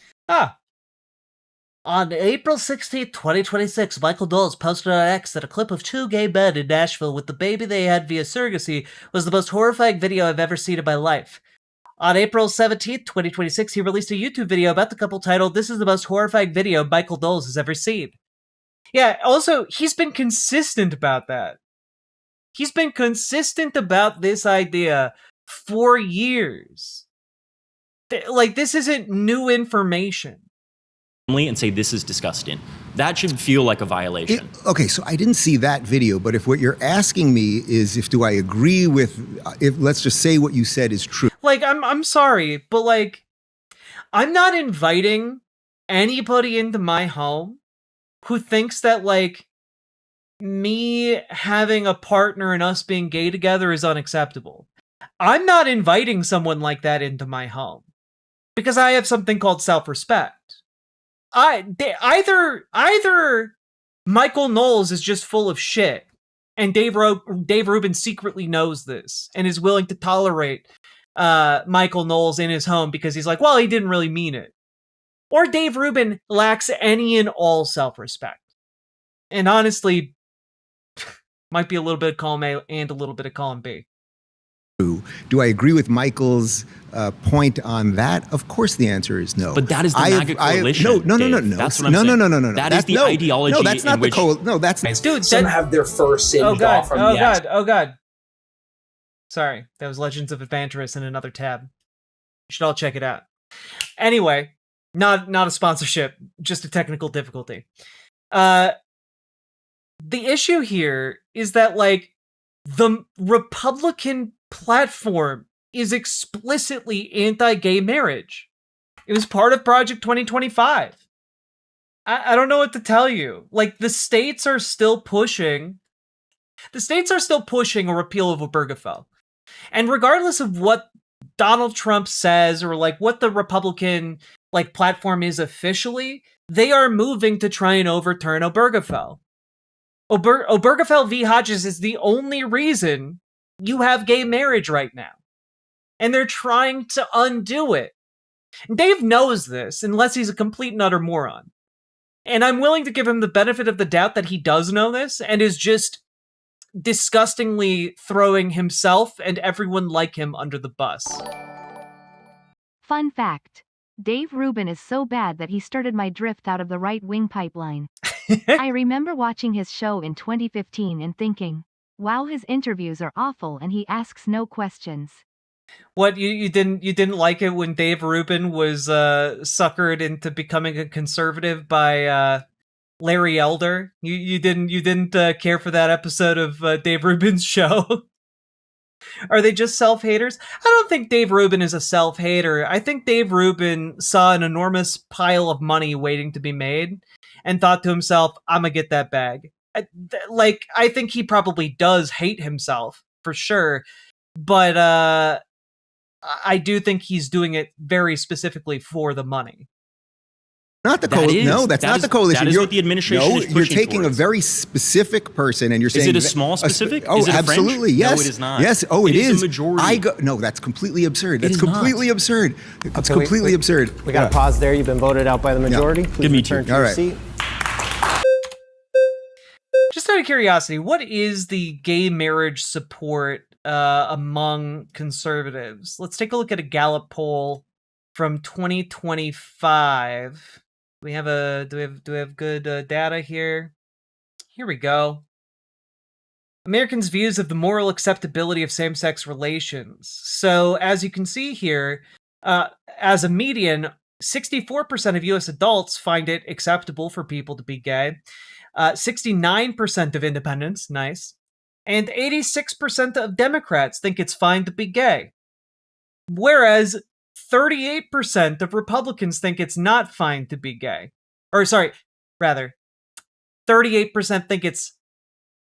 On April 16, 2026, Michael Knowles posted on X that a clip of two gay men in Nashville with the baby they had via surrogacy was the most horrifying video I've ever seen in my life. On April 17, 2026, he released a YouTube video about the couple titled, "This is the most horrifying video Michael Knowles has ever seen." Yeah, also, he's been consistent about that. He's been consistent about this idea for years. Like, this isn't new information. And say this is disgusting. That should feel like a violation. Okay, so I didn't see that video, but if what you're asking me is if do I agree with, if let's just say what you said is true. Like, I'm sorry, but like, I'm not inviting anybody into my home who thinks that like me having a partner and us being gay together is unacceptable. I'm not inviting someone like that into my home because I have something called self-respect. Either Michael Knowles is just full of shit, and Dave Rubin secretly knows this and is willing to tolerate Michael Knowles in his home because he's like, well, he didn't really mean it. Or Dave Rubin lacks any and all self-respect. And honestly, might be a little bit of column A and a little bit of column B. Do I agree with Michael's point on that? Of course, the answer is no. But that is the MAGA coalition. No. That's what I'm saying. No. That is the ideology. No, that's not in which, No, that's dude. Some have their fur singed off from the axe. Oh god. Sorry, that was Legends of Adventurous in another tab. You should all check it out. Anyway, not a sponsorship, just a technical difficulty. The issue here is that like the Republican platform is explicitly anti-gay marriage. It was part of Project 2025. I don't know what to tell you. Like, the states are still pushing a repeal of Obergefell. And regardless of what Donald Trump says or like what the Republican like platform is officially, they are moving to try and overturn Obergefell. Obergefell v. Hodges is the only reason you have gay marriage right now. And they're trying to undo it. Dave knows this, unless he's a complete and utter moron. And I'm willing to give him the benefit of the doubt that he does know this, and is just disgustingly throwing himself and everyone like him under the bus. Fun fact. Dave Rubin is so bad that he started my drift out of the right-wing pipeline. I remember watching his show in 2015 and thinking, wow, his interviews are awful and he asks no questions. What, you didn't like it when Dave Rubin was suckered into becoming a conservative by Larry Elder? You didn't care for that episode of Dave Rubin's show? Are they just self-haters? I don't think Dave Rubin is a self-hater. I think Dave Rubin saw an enormous pile of money waiting to be made and thought to himself, I'm gonna get that bag. I think he probably does hate himself, for sure. But I do think he's doing it very specifically for the money. Not the coalition. No, that's not the coalition. That is what the administration is pushing you're taking towards. A very specific person and you're saying... Is it a small specific? Oh, is it absolutely. French? Yes. No, it is not. Yes. Oh, it is. A majority. No, that's completely absurd. That's completely absurd. That's completely absurd. We got to pause there. You've been voted out by the majority. Yeah. Please return to your seat. Just out of curiosity, what is the gay marriage support among conservatives? Let's take a look at a Gallup poll from 2025. Do we have good data here? Here we go. Americans' views of the moral acceptability of same-sex relations. So, as you can see here, as a median, 64% of U.S. adults find it acceptable for people to be gay. 69% of independents, nice. And 86% of Democrats think it's fine to be gay. Whereas 38% of Republicans think it's not fine to be gay. Or sorry, rather, 38% think it's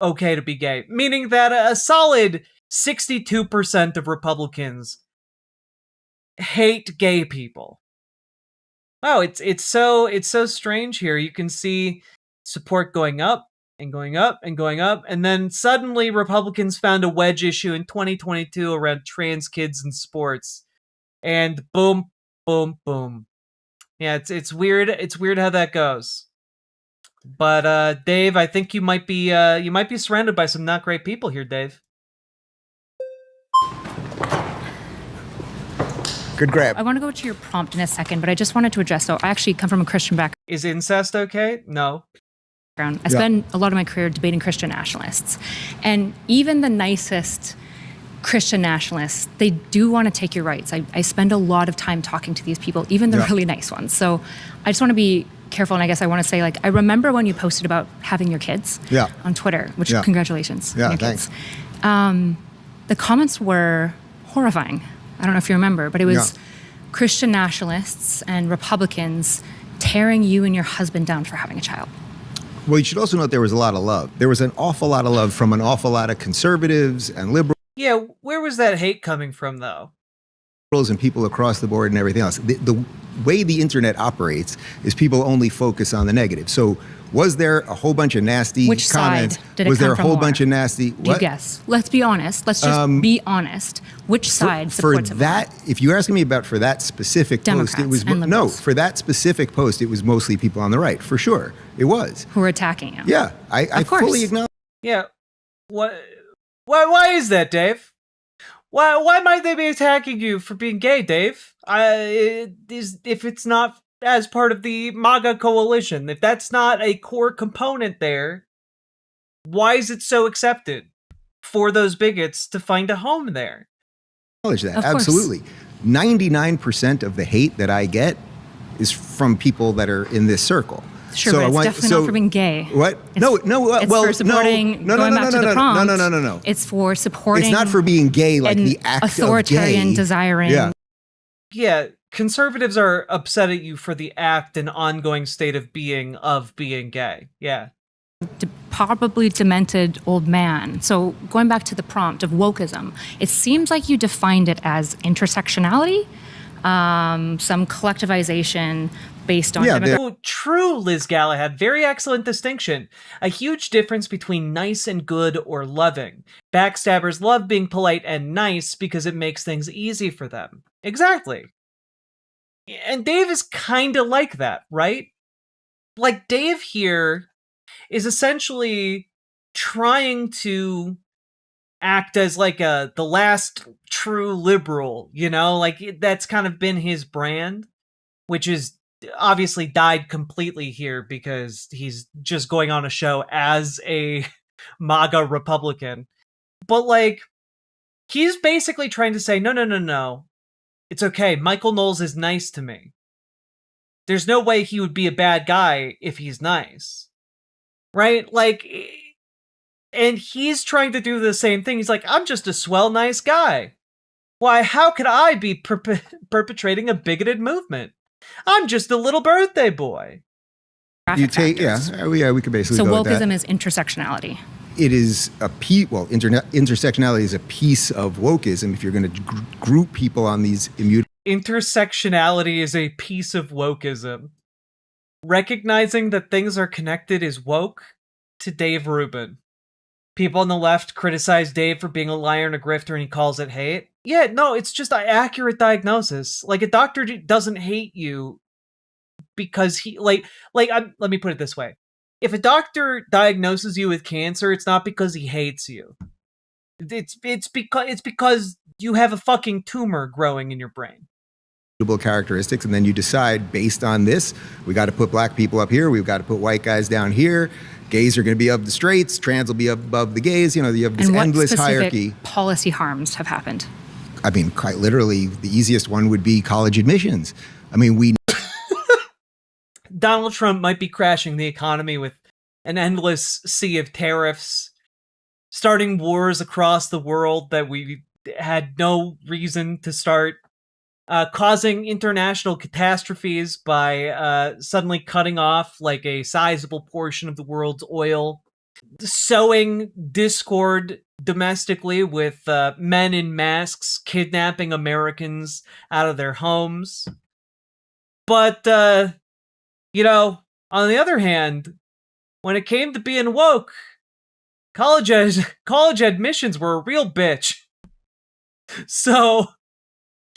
okay to be gay. Meaning that a solid 62% of Republicans hate gay people. Oh, it's so strange here. You can see support going up and going up and going up, and then suddenly Republicans found a wedge issue in 2022 around trans kids in sports. And boom, boom, boom. Yeah, it's weird. It's weird how that goes. But Dave, I think you might be surrounded by some not great people here, Dave. Good grab. I want to go to your prompt in a second, but I just wanted to address, so I actually come from a Christian background. Is incest okay? No. I spend a lot of my career debating Christian nationalists. And even the nicest Christian nationalists, they do want to take your rights. I spend a lot of time talking to these people, even the really nice ones. So I just want to be careful. And I guess I want to say, like, I remember when you posted about having your kids on Twitter, which congratulations. Yeah, on your thanks. Kids. The comments were horrifying. I don't know if you remember, but it was Christian nationalists and Republicans tearing you and your husband down for having a child. Well, you should also note there was a lot of love. There was an awful lot of love from an awful lot of conservatives and liberals. Yeah, where was that hate coming from, though? And people across the board and everything else. The way the internet operates is people only focus on the negative. So was there a whole bunch of nasty Which comments? Side did it was come there a from whole more? bunch of nasty? Do you guess? Let's be honest. Let's just be honest. Which side supports for it that? more? If you're asking me about for that specific Democrats post, it was and no. liberals. For that specific post, it was mostly people on the right, for sure. It was. Who are attacking him? Yeah, I fully acknowledge. Yeah, what? Why is that, Dave? Why might they be attacking you for being gay, Dave? If it's not as part of the MAGA coalition, if that's not a core component there, why is it so accepted for those bigots to find a home there? Acknowledge that, absolutely. 99% of the hate that I get is from people that are in this circle. Sure, but it's definitely not for being gay. What? It's for supporting, going back to the prompt. No. It's for supporting. It's not for being gay, like the act authoritarian of gay. desiring. Yeah, conservatives are upset at you for the act and ongoing state of being gay. Yeah. Probably demented old man. So going back to the prompt of wokeism, it seems like you defined it as intersectionality, some collectivization based on True, Liz Galahad. Very excellent distinction. A huge difference between nice and good or loving. Backstabbers love being polite and nice because it makes things easy for them. Exactly. And Dave is kind of like that, right? Like, Dave here is essentially trying to act as like the last true liberal, you know? Like, that's kind of been his brand, which is obviously died completely here because he's just going on a show as a MAGA Republican. But, like, he's basically trying to say, no. It's okay. Michael Knowles is nice to me. There's no way he would be a bad guy if he's nice. Right? Like, and he's trying to do the same thing. He's like, I'm just a swell, nice guy. Why, how could I be perpetrating a bigoted movement? I'm just a little birthday boy. You take, we could basically So go with that. wokeism is intersectionality. It is a piece, intersectionality is a piece of wokeism if you're going to group people on these immutable. Intersectionality is a piece of wokeism. Recognizing that things are connected is woke to Dave Rubin. People on the left criticize Dave for being a liar and a grifter, and he calls it hate. Yeah, no, it's just an accurate diagnosis. Like, a doctor doesn't hate you because he, let me put it this way. If a doctor diagnoses you with cancer, it's not because he hates you. It's because you have a fucking tumor growing in your brain. Characteristics, and then you decide based on this, we got to put black people up here, we've got to put white guys down here, gays are going to be above the straights, trans will be above the gays, you have this endless hierarchy. What policy harms have happened? I mean, quite literally, the easiest one would be college admissions. I mean, we Donald Trump might be crashing the economy with an endless sea of tariffs, starting wars across the world that we had no reason to start, causing international catastrophes by suddenly cutting off like a sizable portion of the world's oil, sowing discord domestically with men in masks kidnapping Americans out of their homes. But, on the other hand, when it came to being woke, college admissions were a real bitch. So,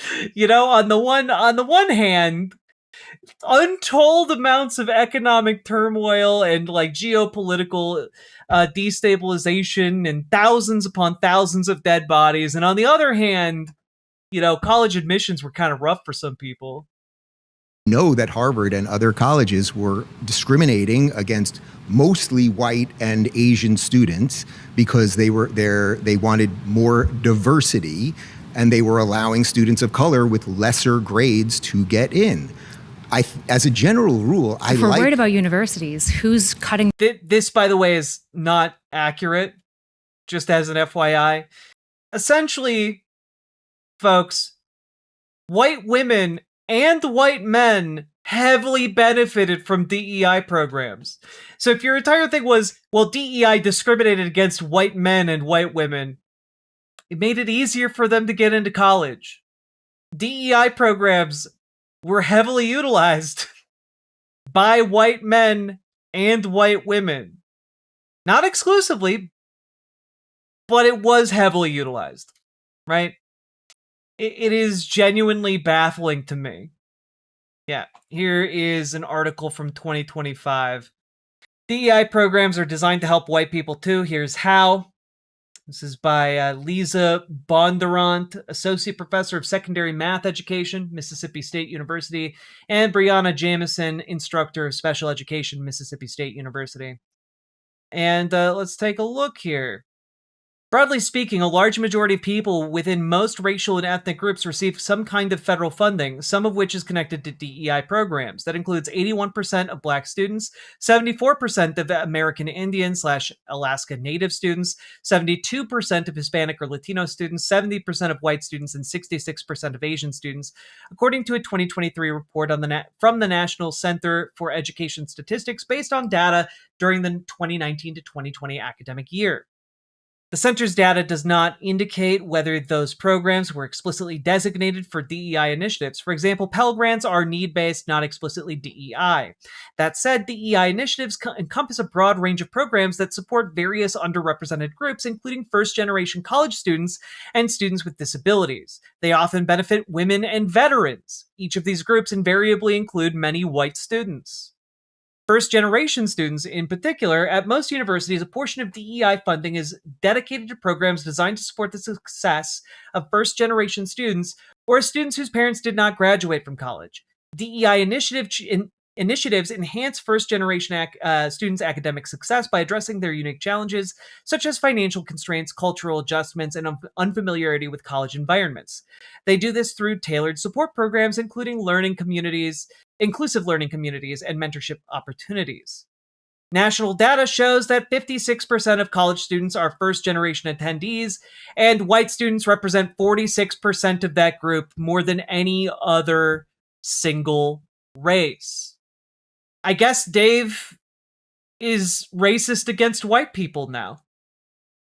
on the one hand, untold amounts of economic turmoil and like geopolitical destabilization and thousands upon thousands of dead bodies, and on the other hand, college admissions were kind of rough for some people. know that Harvard and other colleges were discriminating against mostly white and Asian students because they wanted more diversity, and they were allowing students of color with lesser grades to get in. As a general rule, if we're worried about universities, who's cutting? This, by the way, is not accurate, just as an FYI. Essentially, folks, white women and white men heavily benefited from DEI programs. So if your entire thing was, well, DEI discriminated against white men and white women, it made it easier for them to get into college. DEI programs were heavily utilized by white men and white women. Not exclusively, but it was heavily utilized, right? It is genuinely baffling to me. Yeah, here is an article from 2025. DEI programs are designed to help white people too. Here's how. This is by Lisa Bondurant, Associate Professor of Secondary Math Education, Mississippi State University, and Brianna Jamison, Instructor of Special Education, Mississippi State University. And let's take a look here. Broadly speaking, a large majority of people within most racial and ethnic groups receive some kind of federal funding, some of which is connected to DEI programs. That includes 81% of Black students, 74% of American Indian/Alaska Native students, 72% of Hispanic or Latino students, 70% of white students, and 66% of Asian students, according to a 2023 report from the National Center for Education Statistics based on data during the 2019 to 2020 academic year. The center's data does not indicate whether those programs were explicitly designated for DEI initiatives. For example, Pell Grants are need-based, not explicitly DEI. That said, DEI initiatives encompass a broad range of programs that support various underrepresented groups, including first-generation college students and students with disabilities. They often benefit women and veterans. Each of these groups invariably include many white students. First-generation students, in particular, at most universities, a portion of DEI funding is dedicated to programs designed to support the success of first-generation students or students whose parents did not graduate from college. DEI initiatives enhance first-generation students' academic success by addressing their unique challenges, such as financial constraints, cultural adjustments, and unfamiliarity with college environments. They do this through tailored support programs, including inclusive learning communities, and mentorship opportunities. National data shows that 56% of college students are first-generation attendees, and white students represent 46% of that group, more than any other single race. I guess Dave is racist against white people now,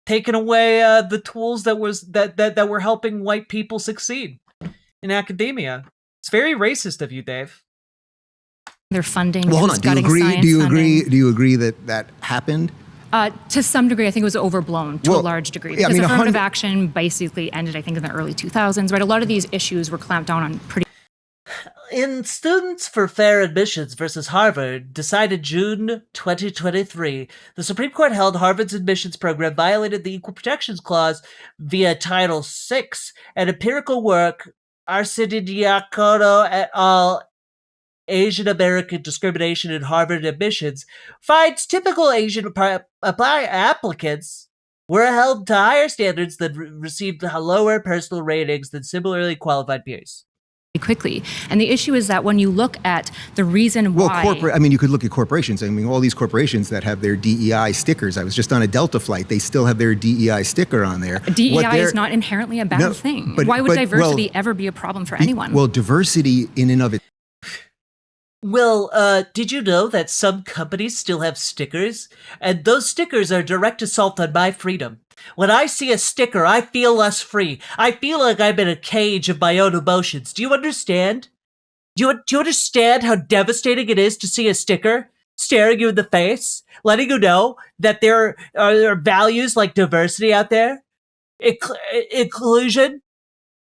taking away the tools that were helping white people succeed in academia. It's very racist of you, Dave. Their funding. Well, hold on. Do you agree that that happened? To some degree, I think it was overblown to a large degree. Yeah, because affirmative action basically ended, I think, in the early 2000s, right? A lot of these issues were clamped down on pretty. In Students for Fair Admissions versus Harvard, decided June 2023, the Supreme Court held Harvard's admissions program violated the Equal Protections Clause via Title VI, and empirical work, Arcidiacono et al., Asian American Discrimination in Harvard Admissions, finds typical Asian applicants were held to higher standards that received lower personal ratings than similarly qualified peers. Quickly. And the issue is that when you look at the reason why... you could look at corporations. I mean, all these corporations that have their DEI stickers. I was just on a Delta flight. They still have their DEI sticker on there. DEI is not inherently a bad thing. Why would diversity ever be a problem for anyone? Well, diversity in and of it. Well, did you know that some companies still have stickers? And those stickers are direct assault on my freedom. When I see a sticker, I feel less free. I feel like I'm in a cage of my own emotions. Do you understand? Do you understand how devastating it is to see a sticker staring you in the face, letting you know that there are values like diversity out there, inclusion,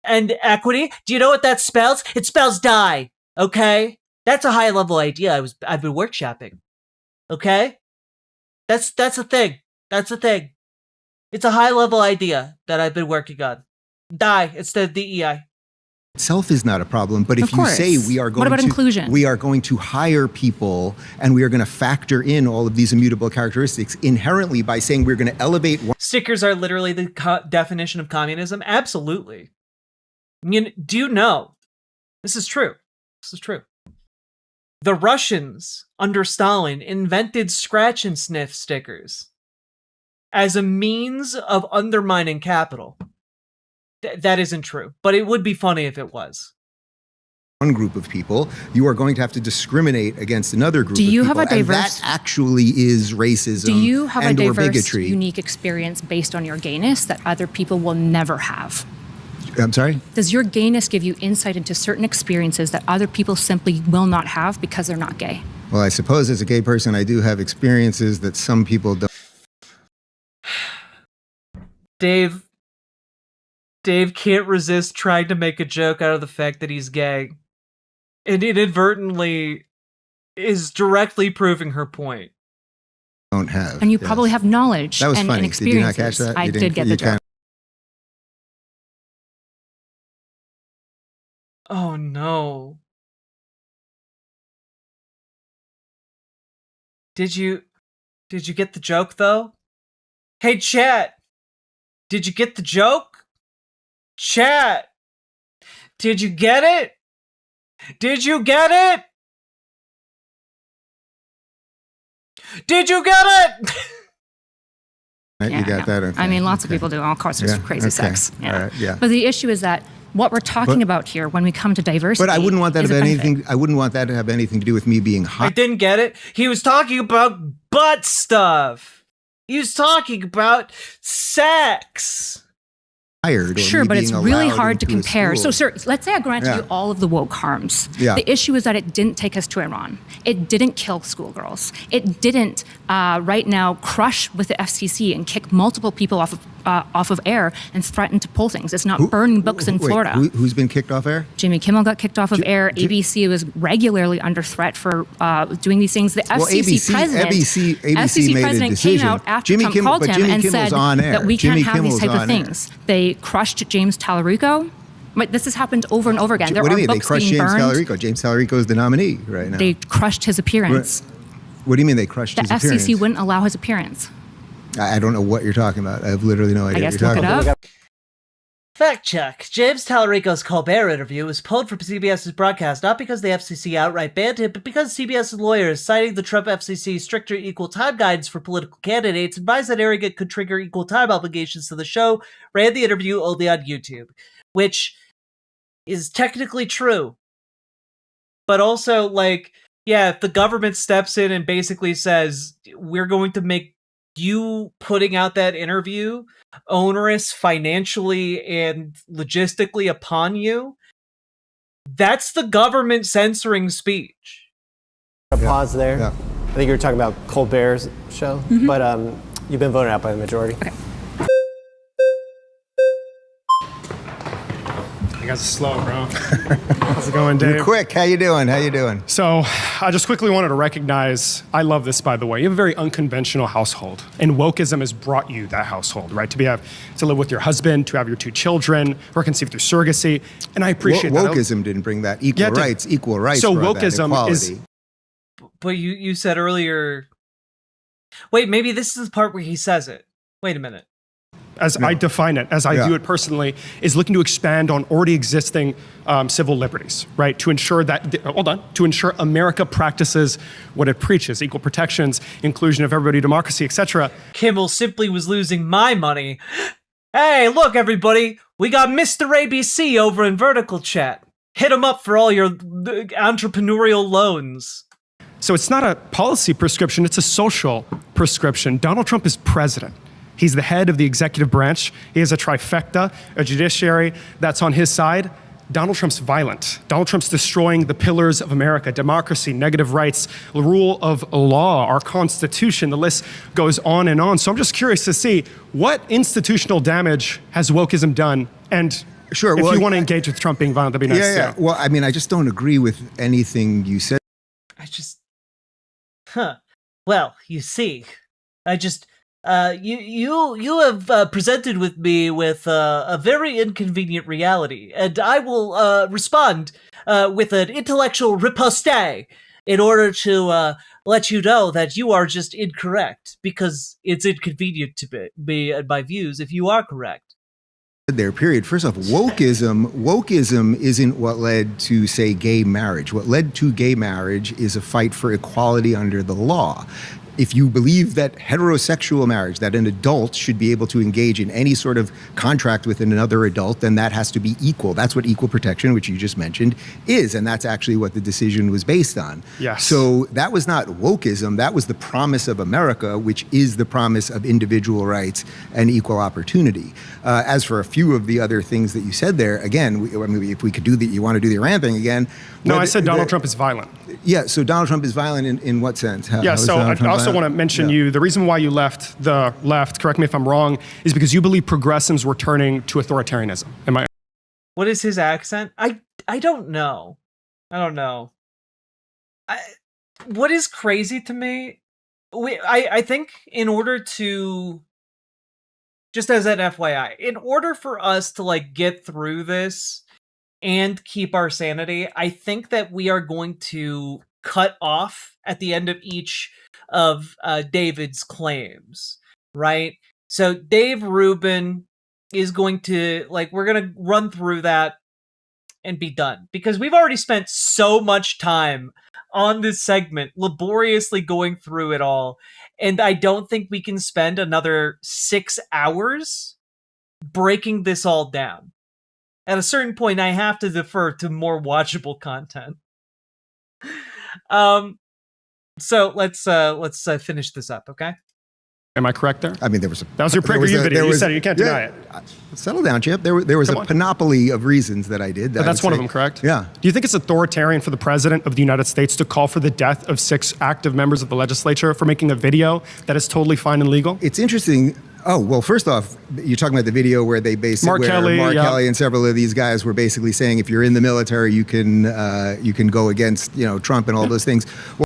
and equity? Do you know what that spells? It spells die, okay? That's a high-level idea I've been workshopping, okay? That's a thing. That's a thing. It's a high-level idea that I've been working on. Die instead of DEI. itself is not a problem, but if Of course. you say we are going What about to inclusion? we are going to hire people and we are going to factor in all of these immutable characteristics inherently by saying we're going to elevate one. Stickers are literally the definition of communism. Absolutely. I mean, do you know? This is true. This is true. The Russians under Stalin invented scratch and sniff stickers as a means of undermining capital. That isn't true, but it would be funny if it was. One group of people, you are going to have to discriminate against another group of people. Do you have a diverse... And that actually is racism Do you have a and or diverse, bigotry. unique experience based on your gayness that other people will never have? I'm sorry? Does your gayness give you insight into certain experiences that other people simply will not have because they're not gay? Well, I suppose as a gay person, I do have experiences that some people don't. Dave can't resist trying to make a joke out of the fact that he's gay. And inadvertently is directly proving her point. Don't have. And you probably have knowledge that was and, funny. and experiences. Did you not catch that? I did get the joke. Oh no. Did you get the joke though? Hey chat. Did you get the joke? Chat. Did you get it? Did you get it? Did you get it? You got that. Okay. I mean, lots of people do all sorts of crazy sex. Yeah. All right. Yeah. But the issue is that what we're talking about here when we come to diversity. But I wouldn't want that to have anything. I wouldn't want that to have anything to do with me being hot. I didn't get it. He was talking about butt stuff. He was talking about sex. Sure, but it's really hard to compare. So, sir, let's say I granted you all of the woke harms. Yeah. The issue is that it didn't take us to Iran. It didn't kill schoolgirls. It didn't, right now, crush with the FCC and kick multiple people off of air and threaten to pull things. It's not burning books in Florida. Who's been kicked off air? Jimmy Kimmel got kicked off of air. ABC was regularly under threat for doing these things. The FCC president, ABC made a decision. Came out after Trump called him and said that we can't have these type of things. They crushed James Tallarico. But this has happened over and over again. What do you mean? They crushed James Tallarico. James Tallarico is the nominee right now. They crushed his appearance. What do you mean they crushed his appearance? The FCC wouldn't allow his appearance. I don't know what you're talking about. I have literally no idea what you're talking about. Fact check. James Tallarico's Colbert interview was pulled from CBS's broadcast not because the FCC outright banned him, but because CBS's lawyers, citing the Trump FCC's stricter equal time guidance for political candidates, advised that airing it could trigger equal time obligations to the show, ran the interview only on YouTube, which is technically true. But also, like, yeah, if the government steps in and basically says, we're going to make you putting out that interview onerous financially and logistically upon you, that's the government censoring speech. Pause there. Yeah. I think you were talking about Colbert's show, but you've been voted out by the majority. Okay. You guys are slow, bro. How's it going, Dave? You're quick. How you doing? How you doing? So, I just quickly wanted to recognize, I love this, by the way. You have a very unconventional household, and wokeism has brought you that household, right? To live with your husband, to have your 2 children, or conceived through surrogacy, and I appreciate that. Wokeism didn't bring that. Equal rights. So brought wokeism that is. But you said earlier. Wait, maybe this is the part where he says it. Wait a minute. I define it, as I view it personally, is looking to expand on already existing civil liberties, right? To ensure that, to ensure America practices what it preaches, equal protections, inclusion of everybody, democracy, etc. Kimmel simply was losing my money. Hey, look, everybody, we got Mr. ABC over in Vertical Chat. Hit him up for all your entrepreneurial loans. So it's not a policy prescription, it's a social prescription. Donald Trump is president. He's the head of the executive branch. He has a trifecta, a judiciary that's on his side. Donald Trump's violent. Donald Trump's destroying the pillars of America, democracy, negative rights, the rule of law, our Constitution. The list goes on and on. So I'm just curious to see what institutional damage has wokeism done? And sure, if you want to engage with Trump being violent, that'd be nice. Yeah. Well, I mean, I just don't agree with anything you said. Well, you see, you have presented with me with a very inconvenient reality, and I will respond with an intellectual riposte in order to let you know that you are just incorrect, because it's inconvenient to me and my views if you are correct. There, period. First off, wokeism isn't what led to, say, gay marriage. What led to gay marriage is a fight for equality under the law. If you believe that heterosexual marriage, that an adult should be able to engage in any sort of contract with another adult, then that has to be equal. That's what equal protection, which you just mentioned, is. And that's actually what the decision was based on. Yes. So that was not wokeism. That was the promise of America, which is the promise of individual rights and equal opportunity. As for a few of the other things that you said there, again, if we could do you want to do the Iran thing again. No, I said Donald Trump is violent. Yeah, so Donald Trump is violent in what sense? Yeah, so I also want to mention you, the reason why you left the left, correct me if I'm wrong, is because you believe progressives were turning to authoritarianism. Am I? What is his accent? I don't know. I don't know. What is crazy to me, I think in order to, just as an FYI, in order for us to like get through this and keep our sanity, I think that we are going to cut off at the end of each of David's claims, right? So Dave Rubin is going to, like, we're going to run through that and be done, because we've already spent so much time on this segment laboriously going through it all, and I don't think we can spend another 6 hours breaking this all down. At a certain point, I have to defer to more watchable content. So let's finish this up, okay? Am I correct there? I mean, that was your PragerU video. You said it. You can't deny it. Settle down, Chip. There was a panoply of reasons that I did. But that's one of them, correct? Yeah. Do you think it's authoritarian for the president of the United States to call for the death of 6 active members of the legislature for making a video that is totally fine and legal? It's interesting. Oh, well, first off, you're talking about the video where they basically, Mark Kelly and several of these guys were basically saying, if you're in the military, you can go against, Trump and all those things. Well,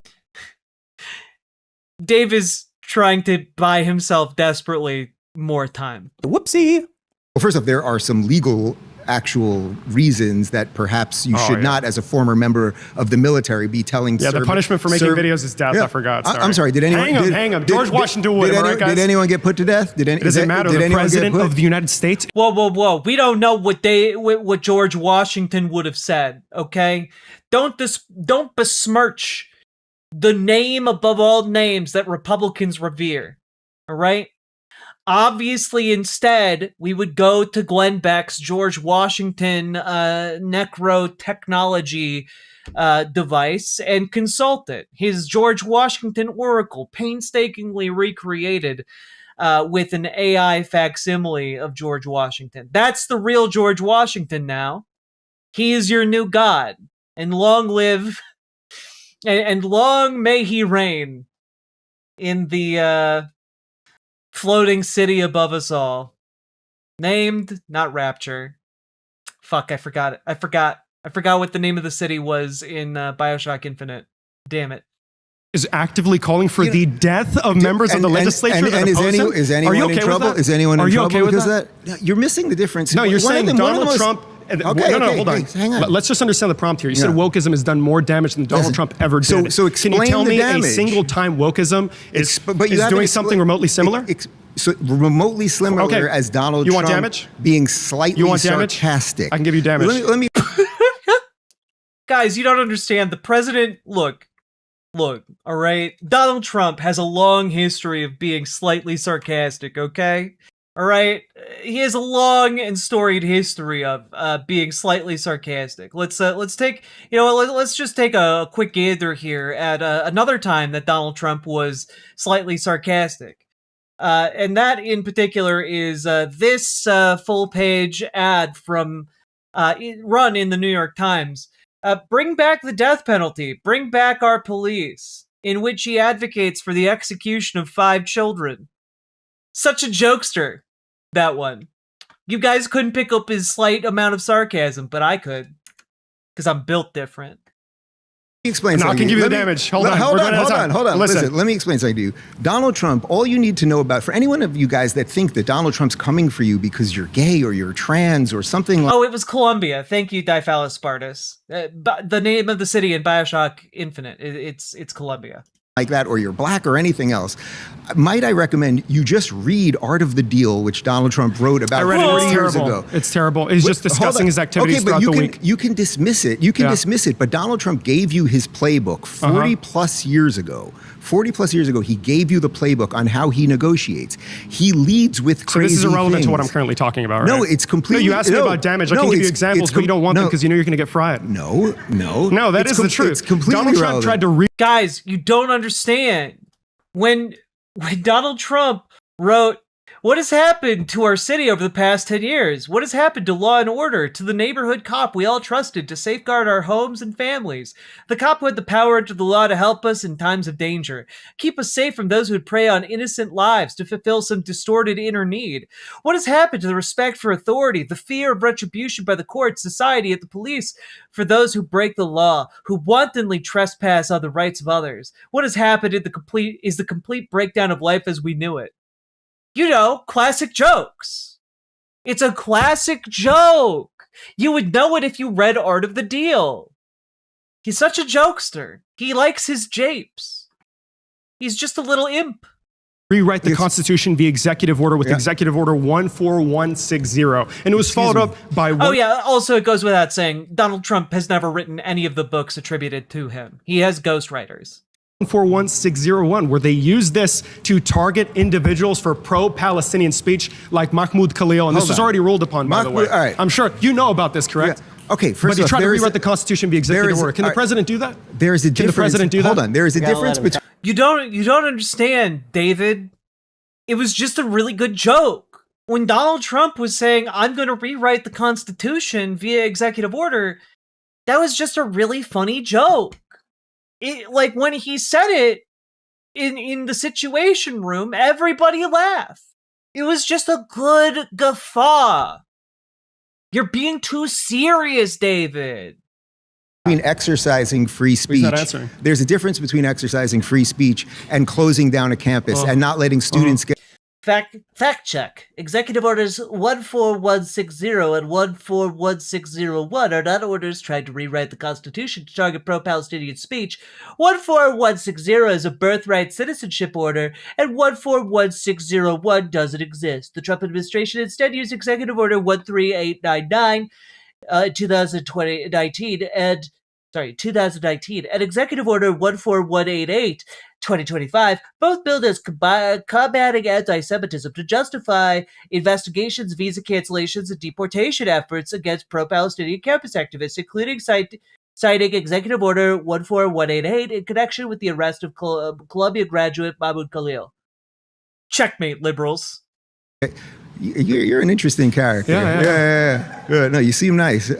Dave is trying to buy himself desperately more time. Whoopsie. Well, first off, there are some legal actual reasons that perhaps you should not, as a former member of the military, be telling. Yeah, the punishment for making videos is death. Yeah. I forgot. Sorry. I'm sorry. Did anyone? Hang him. George Washington Wood. Did anyone get put to death? Does it matter? The president of the United States. Whoa! We don't know what George Washington would have said. Okay, don't besmirch the name above all names that Republicans revere. All right. Obviously, instead, we would go to Glenn Beck's George Washington necro technology device and consult it. His George Washington Oracle, painstakingly recreated with an AI facsimile of George Washington. That's the real George Washington now. He is your new god, and long live, and long may he reign in the floating city above us all, named not Rapture. Fuck, I forgot it. I forgot what the name of the city was in BioShock Infinite. Damn it. Is actively calling for the death of members of the legislature. Is anyone in trouble? Is anyone in trouble because of that? You're missing the difference. No, you're saying Donald Trump. Okay, hold on. Hang on. Let's just understand the prompt here. You said wokeism has done more damage than Donald Trump ever did. So explain Can you tell the me damage. a single time wokeism is doing something remotely similar? So remotely similar as Donald Trump damage? Being slightly sarcastic. I can give you damage. Let me Guys, you don't understand. The president, look, all right? Donald Trump has a long history of being slightly sarcastic, okay? All right? He has a long and storied history of being slightly sarcastic. Let's take, let's just take a quick gander here at another time that Donald Trump was slightly sarcastic. And that in particular is this full-page ad from run in the New York Times. Bring back the death penalty. Bring back our police, in which he advocates for the execution of 5 children. Such a jokester, that one. You guys couldn't pick up his slight amount of sarcasm, but I could, because I'm built different. Explain I'm not something. going to give you the Let me- damage. Hold on. Hold on. Listen, let me explain something to you. Donald Trump, all you need to know about, for any one of you guys that think that Donald Trump's coming for you because you're gay or you're trans or something like... Oh, it was Columbia. Thank you, Diphallus Spartus. The name of the city in Bioshock Infinite. It's Columbia. Like that, or you're black or anything else, might I recommend you just read Art of the Deal, which Donald Trump wrote about 40 years ago. It's terrible. He's just discussing his activities throughout the week. You can dismiss it. You can dismiss it, but Donald Trump gave you his playbook 40 plus years ago. 40 plus years ago, he gave you the playbook on how he negotiates. He leads with crazy So this is irrelevant things. to what I'm currently talking about, right? No, it's completely... No, you asked me about damage. I can give you examples, but you don't want them because you know you're going to get fried. No, that is the truth. It's completely Donald Trump tried to Guys, you don't understand. When Donald Trump wrote, "What has happened to our city over the past 10 years? What has happened to law and order, to the neighborhood cop we all trusted to safeguard our homes and families? The cop who had the power under the law to help us in times of danger, keep us safe from those who would prey on innocent lives to fulfill some distorted inner need. What has happened to the respect for authority, the fear of retribution by the courts, society, and the police for those who break the law, who wantonly trespass on the rights of others? What has happened is the complete breakdown of life as we knew it." You know, classic jokes. It's a classic joke. You would know it if you read Art of the Deal. He's such a jokester. He likes his japes. He's just a little imp. Rewrite the Constitution via executive order with Executive Order 14160. And it was followed up by... Oh yeah, also it goes without saying, Donald Trump has never written any of the books attributed to him. He has ghostwriters. 14161, where they use this to target individuals for pro-Palestinian speech like Mahmoud Khalil, and this was already ruled upon, by the way. All right. I'm sure you know about this, correct? Yeah. Okay, first but he off, tried to rewrite the Constitution via executive order. Can the president do that? There's a difference. Can the president do that? Hold on. There is a difference between... You don't understand, David. It was just a really good joke. When Donald Trump was saying, "I'm going to rewrite the Constitution via executive order," that was just a really funny joke. Like, when he said it in the Situation Room, everybody laughed. It was just a good guffaw. You're being too serious, David. Between exercising free speech. He's not answering. There's a difference between exercising free speech and closing down a campus and not letting students get... Fact check. Executive Orders 14160 and 14161 are not orders trying to rewrite the Constitution to target pro-Palestinian speech. 14160 is a birthright citizenship order, and 14161 doesn't exist. The Trump administration instead used Executive Order 13899 2019 and Executive Order 14188 2025, both billed as combating anti-Semitism to justify investigations, visa cancellations, and deportation efforts against pro-Palestinian campus activists, including citing Executive Order 14188 in connection with the arrest of Columbia graduate Mahmoud Khalil. Checkmate, liberals. You're an interesting character. Yeah. Good. No, you seem nice.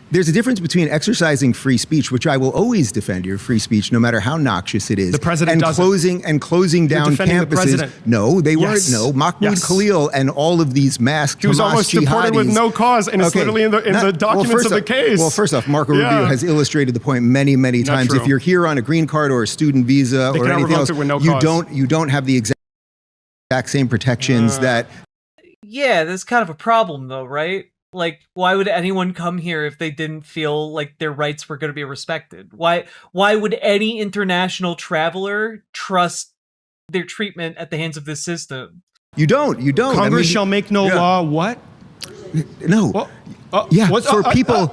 There's a difference between exercising free speech, which I will always defend your free speech, no matter how noxious it is. The president and doesn't. closing down defending the campuses. president. No, they weren't. Yes. No, Mahmoud Yes. Khalil and all of these masked He was Hamas almost deported with jihadis. no cause, and it's literally in the documents of the case. Well, first off, Marco Rubio has illustrated the point many, many Not times. true. If you're here on a green card or a student visa They or cannot anything revoke else, it with no you cause. don't have the exact same protections that... Yeah, that's kind of a problem, though, right? Like, why would anyone come here if they didn't feel like their rights were going to be respected? Why would any international traveler trust their treatment at the hands of this system? You don't. Congress shall make no law. What? No. For people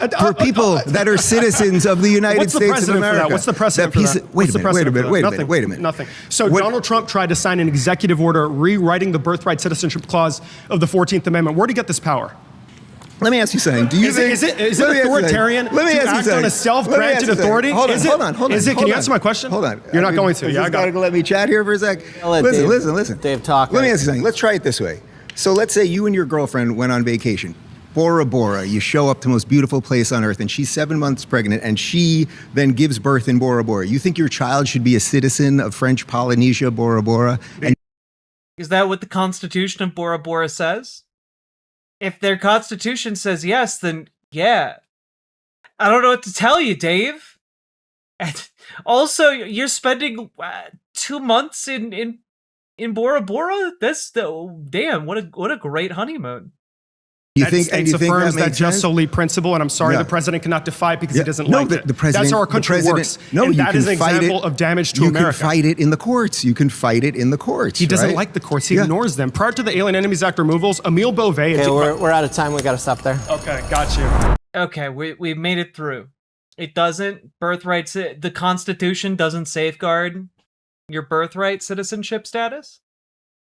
that are citizens of the United States of America. What's the precedent for that? Wait a minute. Nothing. So Donald Trump tried to sign an executive order rewriting the birthright citizenship clause of the 14th Amendment. Where did he get this power? Let me ask you something. Do you is it authoritarian to act on a self-granted authority? Hold on. Can you answer my question? Hold on. You're not going to. Yeah, I got to let me chat here for a sec. Listen. Dave talk. Let me ask you something. Let's try it this way. So let's say you and your girlfriend went on vacation. Bora Bora. You show up to the most beautiful place on earth, and she's 7 months pregnant, and she then gives birth in Bora Bora. You think your child should be a citizen of French Polynesia, Bora Bora? Is that what the Constitution of Bora Bora says? If their Constitution says yes, then yeah. I don't know what to tell you, Dave. And also, you're spending 2 months in Bora Bora. That's damn. What a great honeymoon. You think affirms that just solely principle, and I'm sorry, the president cannot defy it because he doesn't like it. The president, that's how our country works. No, and you that can is an fight example it. of damage to you America. You can fight it in the courts. You can fight it in the courts. He doesn't like the courts. He ignores them. Prior to the Alien Enemies Act removals, Emile Beauvais. Okay, we're out of time. We got to stop there. Okay, got you. Okay, we made it through. It doesn't birthrights. The Constitution doesn't safeguard your birthright citizenship status.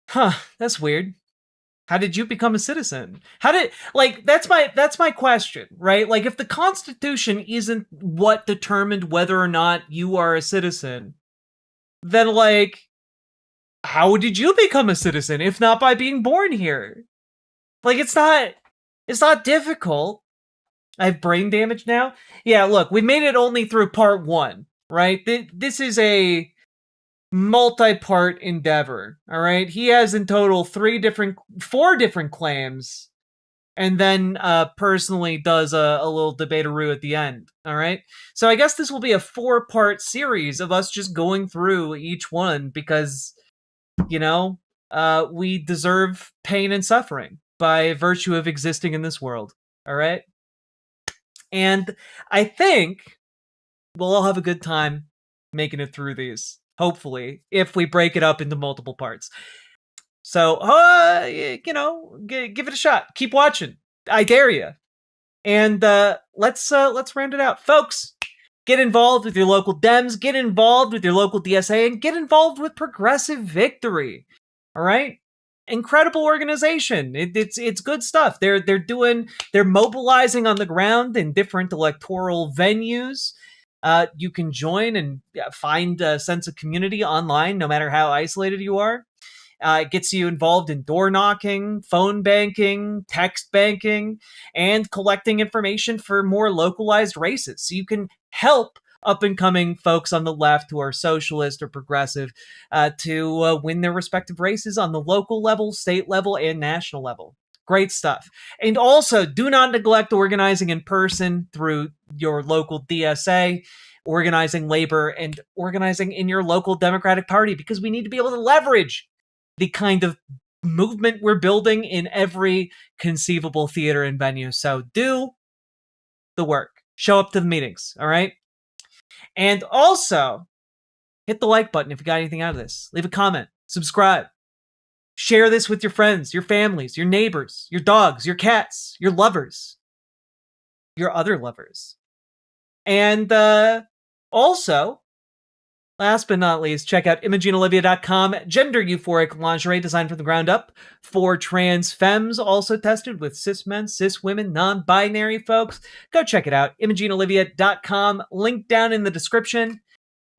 Huh? That's weird. How did you become a citizen? That's my question, right? Like, if the Constitution isn't what determined whether or not you are a citizen, then like, how did you become a citizen if not by being born here? Like, it's not difficult. I have brain damage now. Yeah, look, we made it only through part 1, right? This is a multi-part endeavor, all right? He has in total 4 different claims, and then personally does a little debate-a-roo at the end, all right? So I guess this will be a 4-part series of us just going through each one because, you know, we deserve pain and suffering by virtue of existing in this world, all right? And I think we'll all have a good time making it through these. Hopefully, if we break it up into multiple parts. So, you know, give it a shot. Keep watching. I dare you. And let's round it out. Folks, get involved with your local Dems, get involved with your local DSA, and get involved with Progressive Victory. All right? Incredible organization. It's good stuff. They're mobilizing on the ground in different electoral venues. You can join and find a sense of community online, no matter how isolated you are. It gets you involved in door knocking, phone banking, text banking, and collecting information for more localized races. So you can help up-and-coming folks on the left who are socialist or progressive to win their respective races on the local level, state level, and national level. Great stuff. And also, do not neglect organizing in person through your local DSA, organizing labor, and organizing in your local Democratic Party, because we need to be able to leverage the kind of movement we're building in every conceivable theater and venue. So do the work. Show up to the meetings, all right? And also, hit the like button if you got anything out of this. Leave a comment. Subscribe. Share this with your friends, your families, your neighbors, your dogs, your cats, your lovers, your other lovers. And also, last but not least, check out ImogeneOlivia.com. Gender euphoric lingerie designed from the ground up for trans femmes, also tested with cis men, cis women, non-binary folks. Go check it out. ImogeneOlivia.com. Link down in the description.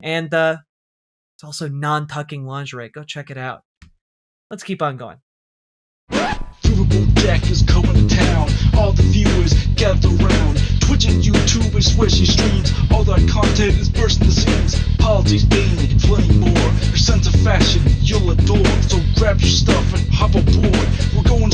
And it's also non-tucking lingerie. Go check it out. Let's keep on going. Riverboat Jack is coming to town. All the viewers gather around. Twitch and YouTube is where she streams. All that content is bursting the seams. Politics, gaming, and plenty more. Her sense of fashion you'll adore. So grab your stuff and hop aboard. We're going